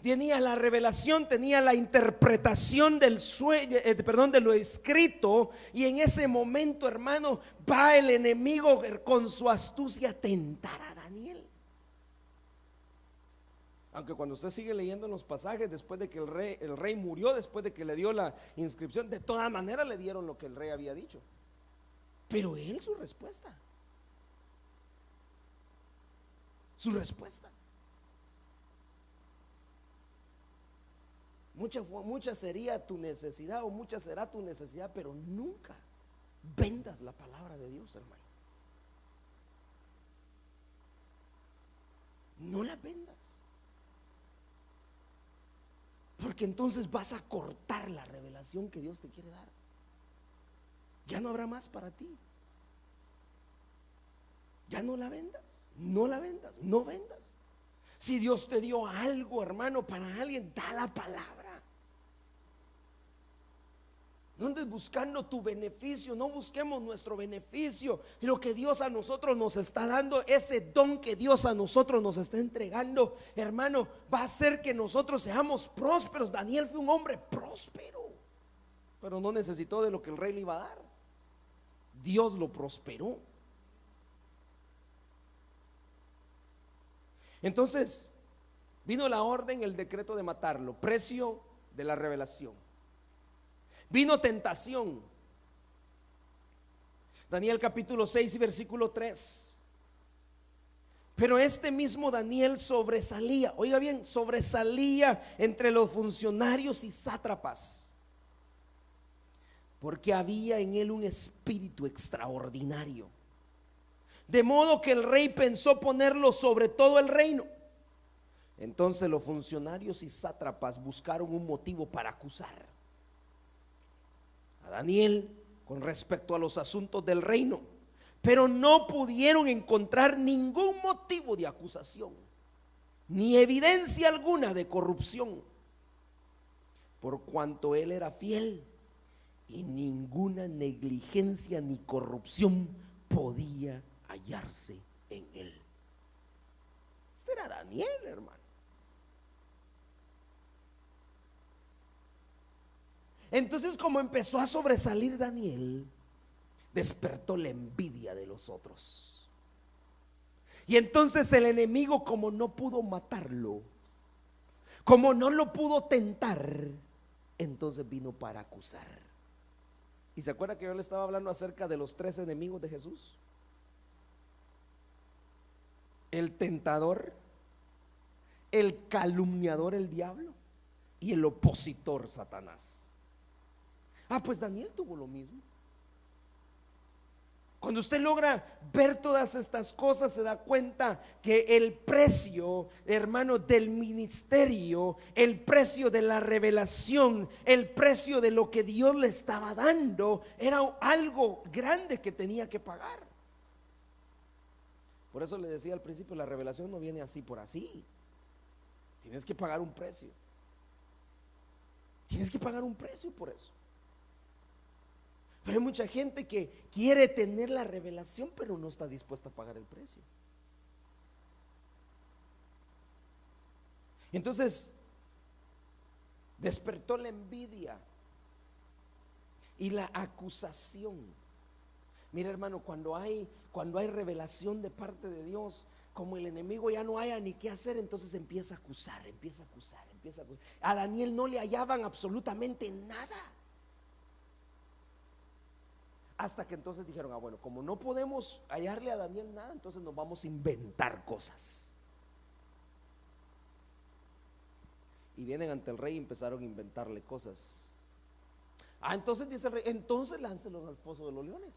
Tenía la revelación, tenía la interpretación del sueño, de lo escrito. Y en ese momento, hermano, va el enemigo con su astucia a tentar a Daniel. Aunque cuando usted sigue leyendo los pasajes, después de que el rey murió, después de que le dio la inscripción, de todas maneras le dieron lo que el rey había dicho. Pero él, su respuesta. Mucha sería tu necesidad, o mucha será tu necesidad, pero nunca vendas la palabra de Dios, hermano. No la vendas. Porque entonces vas a cortar la revelación que Dios te quiere dar. Ya no habrá más para ti. Ya no la vendas, no la vendas, no vendas. Si Dios te dio algo, hermano, para alguien, da la palabra. No andes buscando tu beneficio, no busquemos nuestro beneficio. Lo que Dios a nosotros nos está dando, ese don que Dios a nosotros nos está entregando, hermano, va a hacer que nosotros seamos prósperos. Daniel fue un hombre próspero, pero no necesitó de lo que el rey le iba a dar. Dios lo prosperó. Entonces vino la orden, el decreto de matarlo, precio de la revelación. Vino tentación. Daniel capítulo 6 y versículo 3. Pero este mismo Daniel sobresalía, oiga bien, sobresalía entre los funcionarios y sátrapas, porque había en él un espíritu extraordinario, de modo que el rey pensó ponerlo sobre todo el reino. Entonces los funcionarios y sátrapas buscaron un motivo para acusar a Daniel con respecto a los asuntos del reino, pero no pudieron encontrar ningún motivo de acusación, ni evidencia alguna de corrupción, por cuanto él era fiel y ninguna negligencia ni corrupción podía hallarse en él. Este era Daniel, hermano. Entonces, como empezó a sobresalir Daniel, despertó la envidia de los otros. Y entonces el enemigo, como no pudo matarlo, como no lo pudo tentar, entonces vino para acusar. ¿Y se acuerda que yo le estaba hablando acerca de los 3 enemigos de Jesús? El tentador, el calumniador, el diablo, y el opositor, Satanás. Pues Daniel tuvo lo mismo. Cuando usted logra ver todas estas cosas, se da cuenta que el precio, hermano, del ministerio, el precio de la revelación, el precio de lo que Dios le estaba dando, era algo grande que tenía que pagar. Por eso le decía al principio, la revelación no viene así por así. Tienes que pagar un precio. Tienes que pagar un precio por eso. Pero hay mucha gente que quiere tener la revelación, pero no está dispuesta a pagar el precio. Entonces despertó la envidia y la acusación. Mira, hermano, cuando hay revelación de parte de Dios, como el enemigo ya no haya ni qué hacer, entonces empieza a acusar. A Daniel no le hallaban absolutamente nada. Hasta que entonces dijeron, bueno, como no podemos hallarle a Daniel nada, entonces nos vamos a inventar cosas. Y vienen ante el rey y empezaron a inventarle cosas. Entonces dice el rey, entonces láncelo al foso de los leones,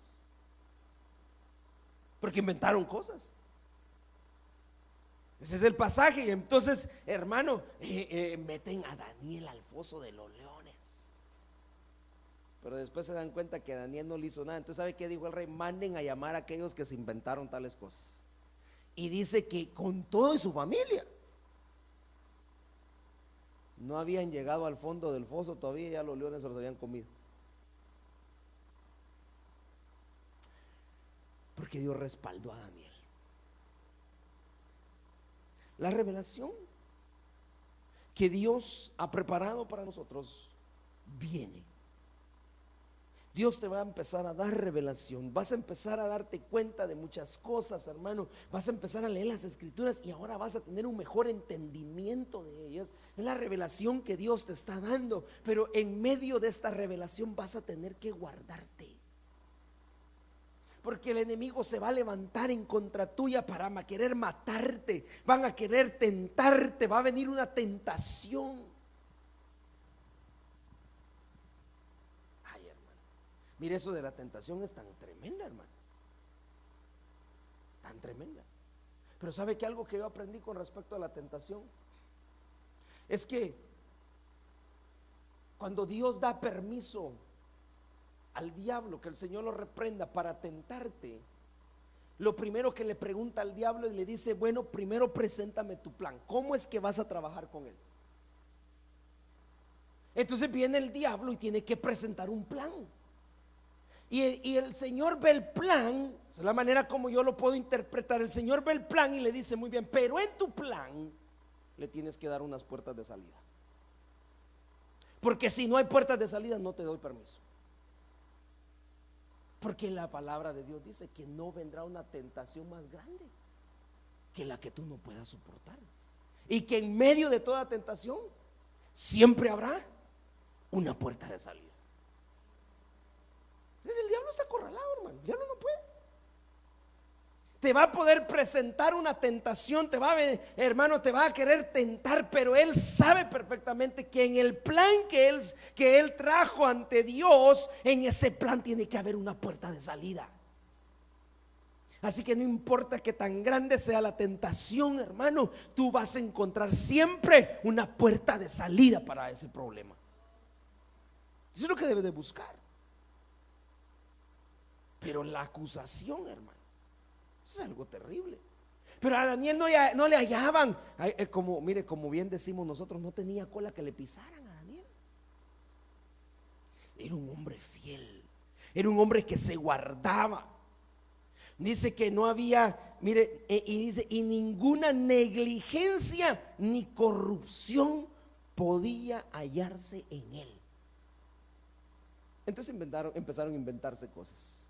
porque inventaron cosas. Ese es el pasaje. Y entonces, hermano, meten a Daniel al foso de los leones. Pero después se dan cuenta que Daniel no le hizo nada. Entonces, ¿sabe qué dijo el rey? Manden a llamar a aquellos que se inventaron tales cosas. Y dice que con todo y su familia no habían llegado al fondo del foso todavía, ya los leones se los habían comido. Porque Dios respaldó a Daniel. La revelación que Dios ha preparado para nosotros viene. Dios te va a empezar a dar revelación, vas a empezar a darte cuenta de muchas cosas, hermano, vas a empezar a leer las escrituras y ahora vas a tener un mejor entendimiento de ellas. Es la revelación que Dios te está dando, pero en medio de esta revelación vas a tener que guardarte, porque el enemigo se va a levantar en contra tuya para querer matarte, van a querer tentarte, va a venir una tentación. Mire, eso de la tentación es tan tremenda, hermano, tan tremenda. Pero ¿sabe que algo que yo aprendí con respecto a la tentación? Es que cuando Dios da permiso al diablo, que el Señor lo reprenda para tentarte, lo primero que le pregunta al diablo y le dice, bueno, primero preséntame tu plan, ¿cómo es que vas a trabajar con él? Entonces viene el diablo y tiene que presentar un plan. Y el Señor ve el plan, esa es la manera como yo lo puedo interpretar. El Señor ve el plan y le dice, muy bien, pero en tu plan le tienes que dar unas puertas de salida, porque si no hay puertas de salida no te doy permiso. Porque la palabra de Dios dice que no vendrá una tentación más grande que la que tú no puedas soportar. Y que en medio de toda tentación siempre habrá una puerta de salida. El diablo está acorralado, hermano. El diablo no puede. Te va a poder presentar una tentación, hermano, te va a querer tentar, pero él sabe perfectamente que en el plan que él trajo ante Dios, en ese plan tiene que haber una puerta de salida. Así que no importa que tan grande sea la tentación, hermano, tú vas a encontrar siempre una puerta de salida para ese problema. Eso es lo que debes de buscar. Pero la acusación, hermano, es algo terrible. Pero a Daniel no le hallaban, mire, como bien decimos nosotros, no tenía cola que le pisaran a Daniel. Era un hombre fiel, era un hombre que se guardaba. Dice que no había, mire, y dice, y ninguna negligencia ni corrupción podía hallarse en él. Entonces empezaron a inventarse cosas.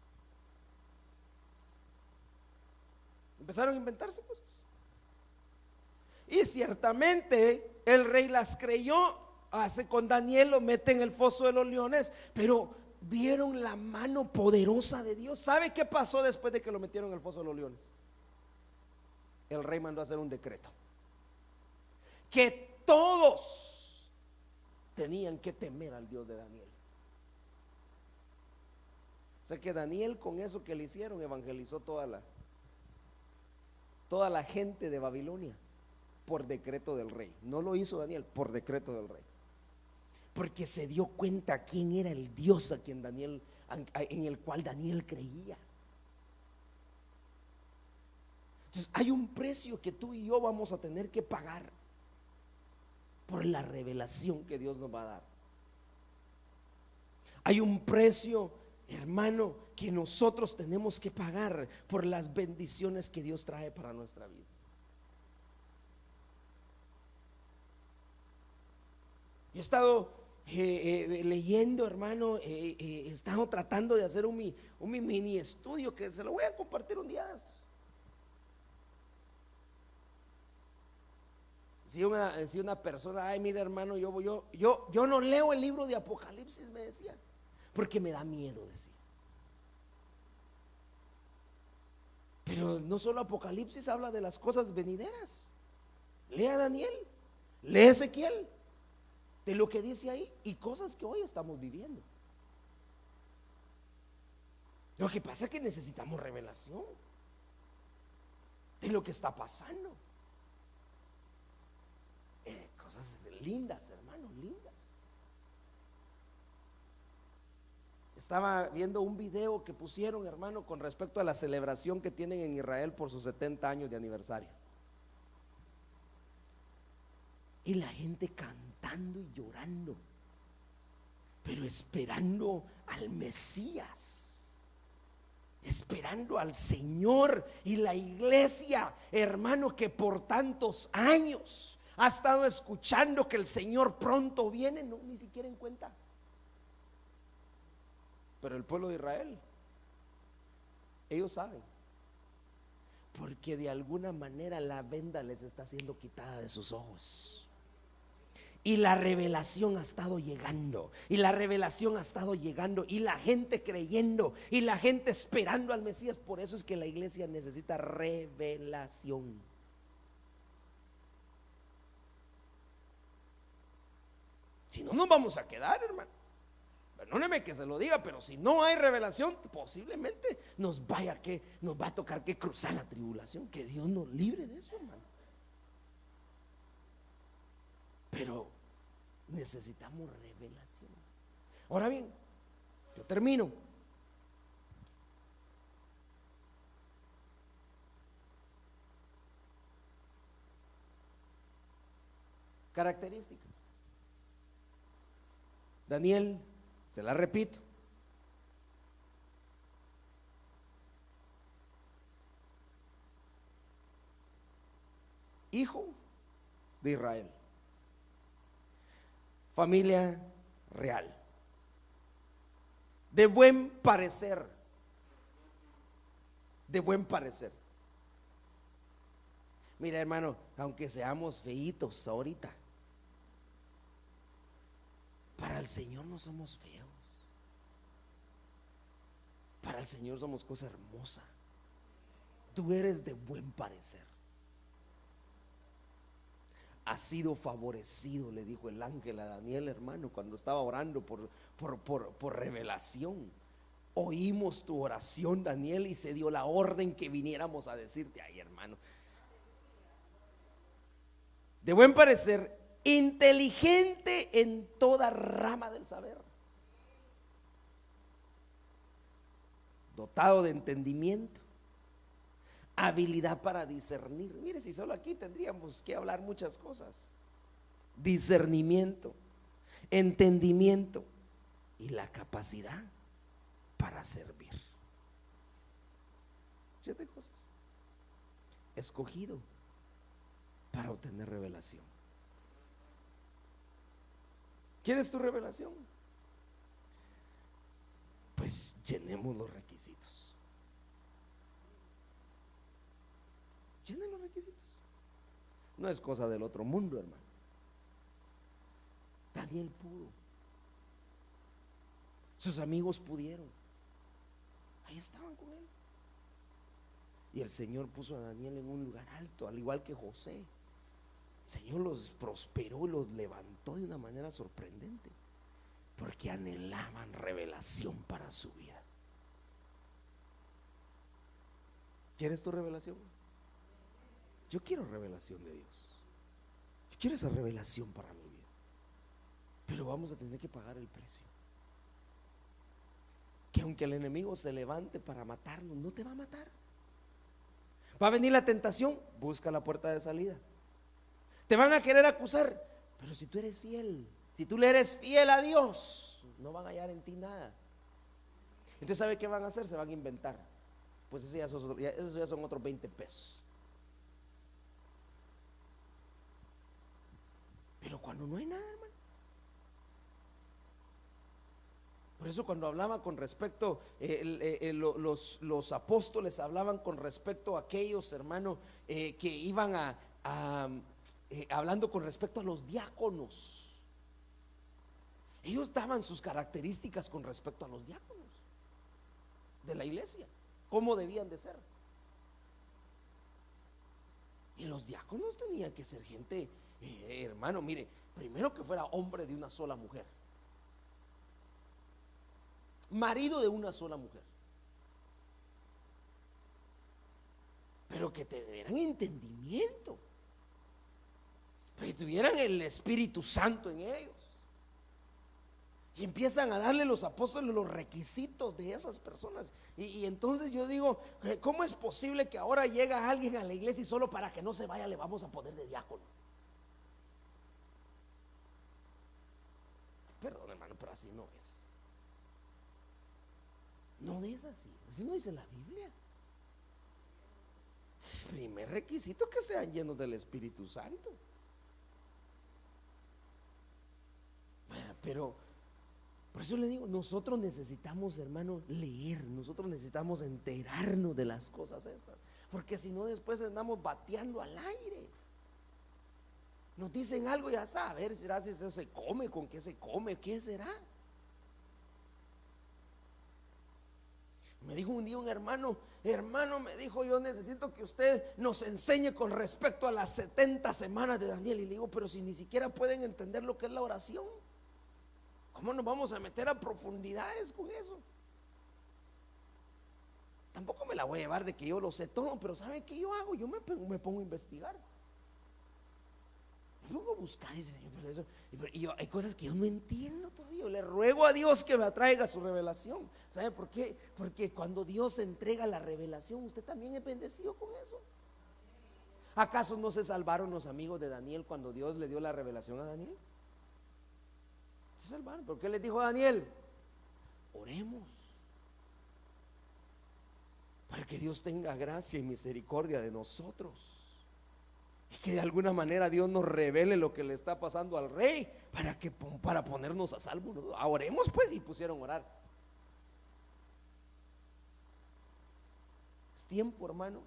Empezaron a inventarse cosas. Y ciertamente el rey las creyó. Hace con Daniel, lo mete en el foso de los leones, pero vieron la mano poderosa de Dios. ¿Sabe qué pasó después de que lo metieron en el foso de los leones? El rey mandó a hacer un decreto que todos tenían que temer al Dios de Daniel. O sea que Daniel, con eso que le hicieron, evangelizó toda la gente de Babilonia por decreto del rey. No lo hizo Daniel, por decreto del rey, porque se dio cuenta quién era el Dios en el cual Daniel creía. Entonces hay un precio que tú y yo vamos a tener que pagar por la revelación que Dios nos va a dar. Hay un precio, hermano, que nosotros tenemos que pagar por las bendiciones que Dios trae para nuestra vida. Yo he estado leyendo, hermano, he estado tratando de hacer un mini estudio que se lo voy a compartir un día de estos. Si una persona, ay, mira, hermano, yo no leo el libro de Apocalipsis, me decía, porque me da miedo, decía. Pero no solo Apocalipsis habla de las cosas venideras. Lea Daniel, lea Ezequiel, de lo que dice ahí y cosas que hoy estamos viviendo. Lo que pasa es que necesitamos revelación de lo que está pasando. Cosas lindas, hermanos, lindas. Estaba viendo un video que pusieron, hermano, con respecto a la celebración que tienen en Israel por sus 70 años de aniversario. Y la gente cantando y llorando, pero esperando al Mesías, esperando al Señor. Y la iglesia, hermano, que por tantos años ha estado escuchando que el Señor pronto viene, no, ni siquiera en cuenta. Pero el pueblo de Israel, ellos saben, porque de alguna manera la venda les está siendo quitada de sus ojos. Y la revelación ha estado llegando, y la revelación ha estado llegando, y la gente creyendo, y la gente esperando al Mesías. Por eso es que la iglesia necesita revelación. Si no, nos vamos a quedar, hermano. Perdóneme que se lo diga, pero si no hay revelación, posiblemente nos va a tocar que cruzar la tribulación. Que Dios nos libre de eso, hermano. Pero necesitamos revelación. Ahora bien, yo termino. Características. Daniel, se la repito, hijo de Israel, familia real, de buen parecer, Mira, hermano, aunque seamos feitos ahorita, para el Señor no somos feos. Para el Señor somos cosa hermosa. Tú eres de buen parecer. Has sido favorecido, le dijo el ángel a Daniel, hermano, cuando estaba orando por revelación. Oímos tu oración, Daniel, y se dio la orden que viniéramos a decirte ahí, hermano. De buen parecer, inteligente en toda rama del saber, dotado de entendimiento, habilidad para discernir. Mire, si solo aquí tendríamos que hablar muchas cosas: discernimiento, entendimiento y la capacidad para servir. 7 cosas. Escogido para obtener revelación. ¿Quieres tu revelación? Pues llenemos los requisitos. Llenen los requisitos. No es cosa del otro mundo, hermano. Daniel pudo. Sus amigos pudieron. Ahí estaban con él. Y el Señor puso a Daniel en un lugar alto, al igual que José. El Señor los prosperó y los levantó de una manera sorprendente, porque anhelaban revelación para su vida. ¿Quieres tu revelación? Yo quiero revelación de Dios. Yo quiero esa revelación para mi vida. Pero vamos a tener que pagar el precio. Que aunque el enemigo se levante para matarnos, no te va a matar. Va a venir la tentación, busca la puerta de salida. Te van a querer acusar, pero si tú eres fiel, si tú le eres fiel a Dios, no van a hallar en ti nada. Entonces, ¿sabe qué van a hacer? Se van a inventar. Pues esos ya son otros 20 pesos. Pero cuando no hay nada, hermano. Por eso cuando hablaba con respecto, los apóstoles hablaban con respecto a aquellos, hermanos, que iban hablando con respecto a los diáconos. Ellos daban sus características con respecto a los diáconos de la iglesia, cómo debían de ser. Y los diáconos tenían que ser gente, hermano, mire, primero que fuera hombre de una sola mujer, marido de una sola mujer, pero que tuvieran entendimiento, que tuvieran el Espíritu Santo en ellos. Y empiezan a darle los apóstoles los requisitos de esas personas. Y entonces yo digo, ¿cómo es posible que ahora llega alguien a la iglesia y solo para que no se vaya le vamos a poner de diácono? Perdón, hermano, pero así no es. No es así. Así no dice la Biblia. El primer requisito, que sean llenos del Espíritu Santo. Bueno, pero por eso le digo, nosotros necesitamos, hermano, leer. Nosotros necesitamos enterarnos de las cosas estas, porque si no después andamos bateando al aire. Nos dicen algo y a saber, será si eso se come, con qué se come, qué será. Me dijo un día un hermano, me dijo, yo necesito que usted nos enseñe con respecto a las 70 semanas de Daniel. Y le digo, pero si ni siquiera pueden entender lo que es la oración, ¿cómo nos vamos a meter a profundidades con eso? Tampoco me la voy a llevar de que yo lo sé todo, pero ¿sabe qué yo hago? Yo me pongo a investigar. Me pongo a buscar ese Señor, pero eso, y hay cosas que yo no entiendo todavía. Yo le ruego a Dios que me traiga su revelación. ¿Sabe por qué? Porque cuando Dios entrega la revelación, usted también es bendecido con eso. ¿Acaso no se salvaron los amigos de Daniel cuando Dios le dio la revelación a Daniel? Se salvaron. ¿Por qué les dijo a Daniel? Oremos para que Dios tenga gracia y misericordia de nosotros, y que de alguna manera Dios nos revele lo que le está pasando al rey, para ponernos a salvo. Oremos pues, y pusieron a orar. Es tiempo, hermano,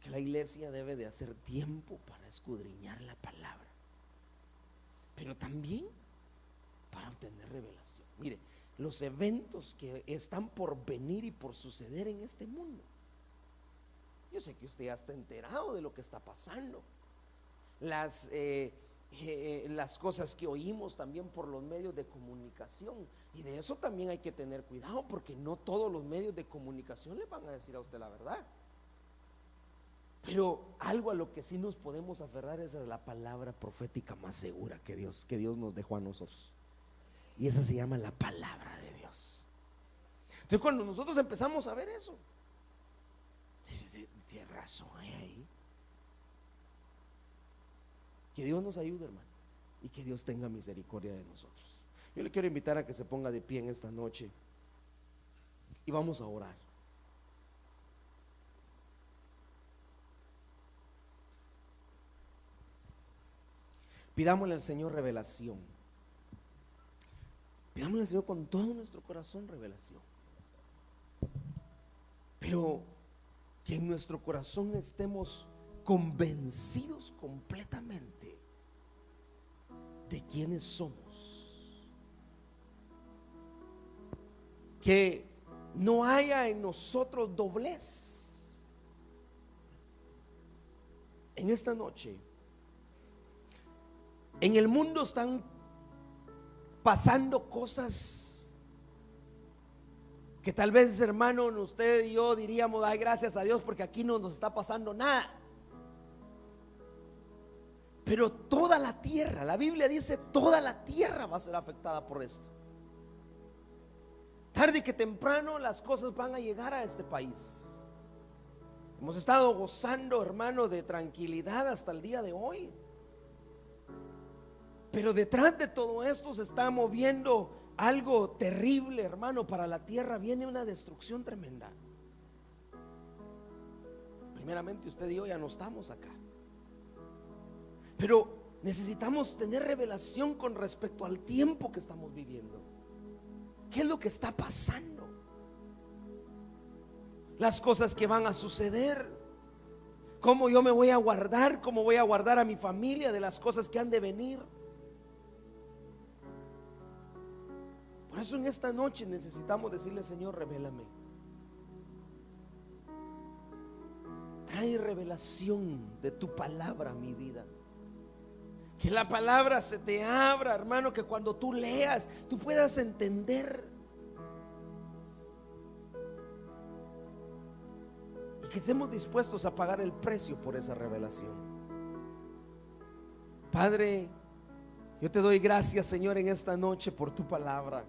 que la iglesia debe de hacer tiempo para escudriñar la palabra, pero también para obtener revelación. Mire, los eventos que están por venir y por suceder en este mundo, yo sé que usted ya está enterado de lo que está pasando. Las cosas que oímos también por los medios de comunicación, y de eso también hay que tener cuidado, porque no todos los medios de comunicación le van a decir a usted la verdad. Pero algo a lo que sí nos podemos aferrar es a la palabra profética más segura que Dios nos dejó a nosotros, y esa se llama la palabra de Dios. Entonces, cuando nosotros empezamos a ver eso, tiene razón ahí. Que Dios nos ayude, hermano, y que Dios tenga misericordia de nosotros. Yo le quiero invitar a que se ponga de pie en esta noche y vamos a orar. Pidámosle al Señor revelación. Pidámosle al Señor con todo nuestro corazón revelación. Pero que en nuestro corazón estemos convencidos completamente de quiénes somos. Que no haya en nosotros doblez. En esta noche, en el mundo están pasando cosas que tal vez, hermano, usted y yo diríamos: ay, gracias a Dios, porque aquí no nos está pasando nada. Pero toda la tierra, la Biblia dice, toda la tierra va a ser afectada por esto. Tarde que temprano las cosas van a llegar a este país. Hemos estado gozando, hermano, de tranquilidad hasta el día de hoy. Pero detrás de todo esto se está moviendo algo terrible, hermano. Para la tierra viene una destrucción tremenda. Primeramente, usted y yo ya no estamos acá, pero necesitamos tener revelación con respecto al tiempo que estamos viviendo. ¿Qué es lo que está pasando? Las cosas que van a suceder. ¿Cómo yo me voy a guardar? ¿Cómo voy a guardar a mi familia de las cosas que han de venir? Por eso en esta noche necesitamos decirle: Señor, revélame. Trae revelación de tu palabra a mi vida. Que la palabra se te abra, hermano, que cuando tú leas, tú puedas entender. Y que estemos dispuestos a pagar el precio por esa revelación. Padre, yo te doy gracias, Señor, en esta noche por tu palabra.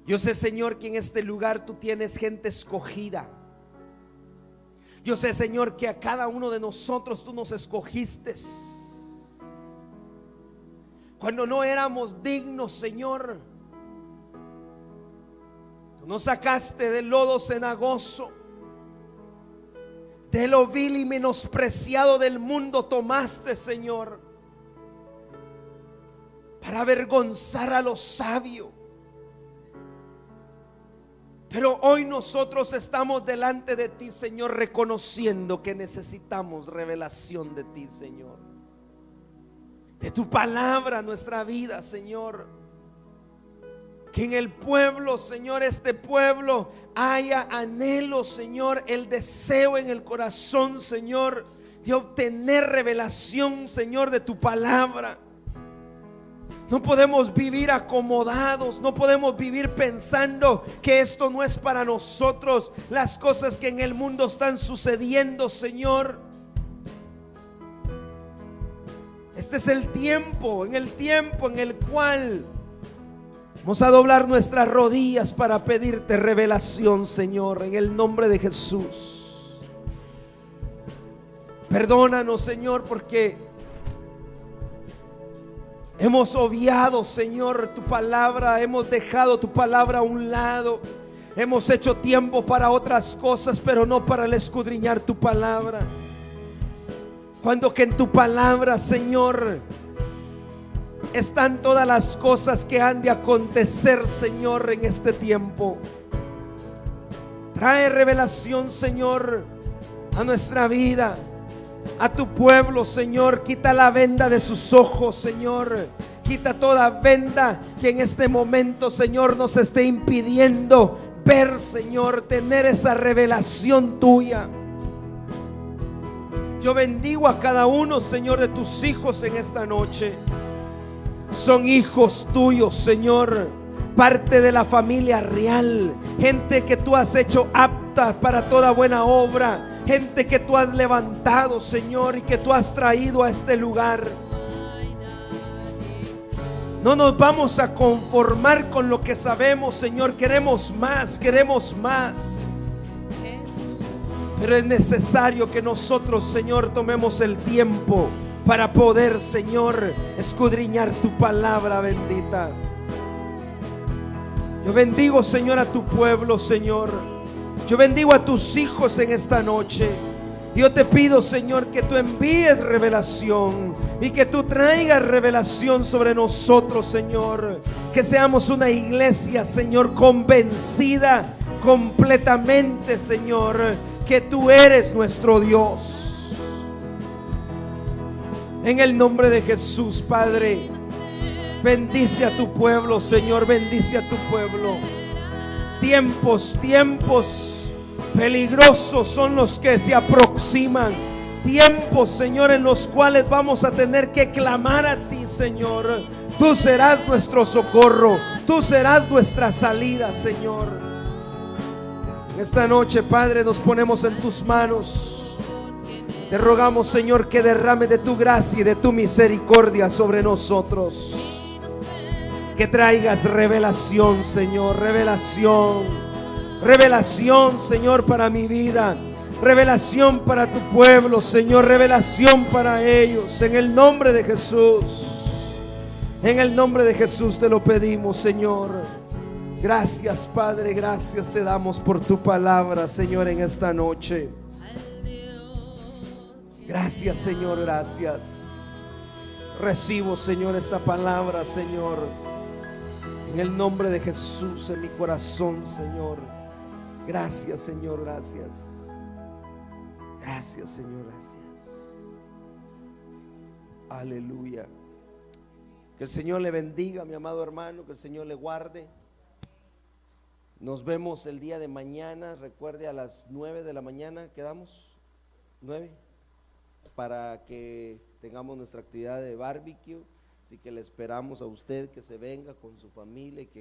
Yo sé, Señor, que en este lugar tú tienes gente escogida. Yo sé, Señor, que a cada uno de nosotros tú nos escogiste cuando no éramos dignos, Señor. Tú nos sacaste del lodo cenagoso, de lo vil y menospreciado del mundo tomaste, Señor, para avergonzar a los sabios. Pero hoy nosotros estamos delante de ti, Señor, reconociendo que necesitamos revelación de ti, Señor, de tu palabra, nuestra vida, Señor. Que en el pueblo, Señor, este pueblo haya anhelo, Señor, el deseo en el corazón, Señor, de obtener revelación, Señor, de tu palabra. No podemos vivir acomodados, no podemos vivir pensando que esto no es para nosotros. Las cosas que en el mundo están sucediendo, Señor, este es el tiempo en el cual vamos a doblar nuestras rodillas para pedirte revelación, Señor, en el nombre de Jesús. Perdónanos, Señor, porque hemos obviado, Señor, tu palabra. Hemos dejado tu palabra a un lado. Hemos hecho tiempo para otras cosas, pero no para el escudriñar tu palabra. Cuando que en tu palabra, Señor, están todas las cosas que han de acontecer, Señor, en este tiempo. Trae revelación, Señor, a nuestra vida, a tu pueblo, Señor. Quita la venda de sus ojos, Señor. Quita toda venda que en este momento, Señor, nos esté impidiendo ver, Señor, tener esa revelación tuya. Yo bendigo a cada uno, Señor, de tus hijos en esta noche. Son hijos tuyos, Señor, parte de la familia real, gente que tú has hecho apta para toda buena obra, gente que tú has levantado, Señor, y que tú has traído a este lugar. No nos vamos a conformar con lo que sabemos, Señor. Queremos más, queremos más. Pero es necesario que nosotros, Señor, tomemos el tiempo para poder, Señor, escudriñar tu palabra bendita. Yo bendigo, Señor, a tu pueblo, Señor. Yo bendigo a tus hijos en esta noche. Yo te pido, Señor, que tú envíes revelación y que tú traigas revelación sobre nosotros, Señor. Que seamos una iglesia, Señor, convencida completamente, Señor, que tú eres nuestro Dios. En el nombre de Jesús, Padre, bendice a tu pueblo, Señor, bendice a tu pueblo. Tiempos peligrosos son los que se aproximan. Tiempos, Señor, en los cuales vamos a tener que clamar a ti, Señor. Tú serás nuestro socorro, tú serás nuestra salida, Señor. En esta noche, Padre, nos ponemos en tus manos. Te rogamos, Señor, que derrame de tu gracia y de tu misericordia sobre nosotros. Que traigas revelación, Señor, revelación. Revelación, Señor, para mi vida. Revelación para tu pueblo, Señor. Revelación para ellos. En el nombre de Jesús. En el nombre de Jesús te lo pedimos, Señor. Gracias, Padre. Gracias te damos por tu palabra, Señor, en esta noche. Gracias, Señor. Gracias. Recibo, Señor, esta palabra, Señor. En el nombre de Jesús, en mi corazón, Señor. Gracias, Señor, gracias. Gracias, Señor, gracias. Aleluya. Que el Señor le bendiga, mi amado hermano. Que el Señor le guarde. Nos vemos el día de mañana. Recuerde, a las 9 de la mañana. ¿Quedamos? 9. Para que tengamos nuestra actividad de barbecue. Así que le esperamos a usted que se venga con su familia y que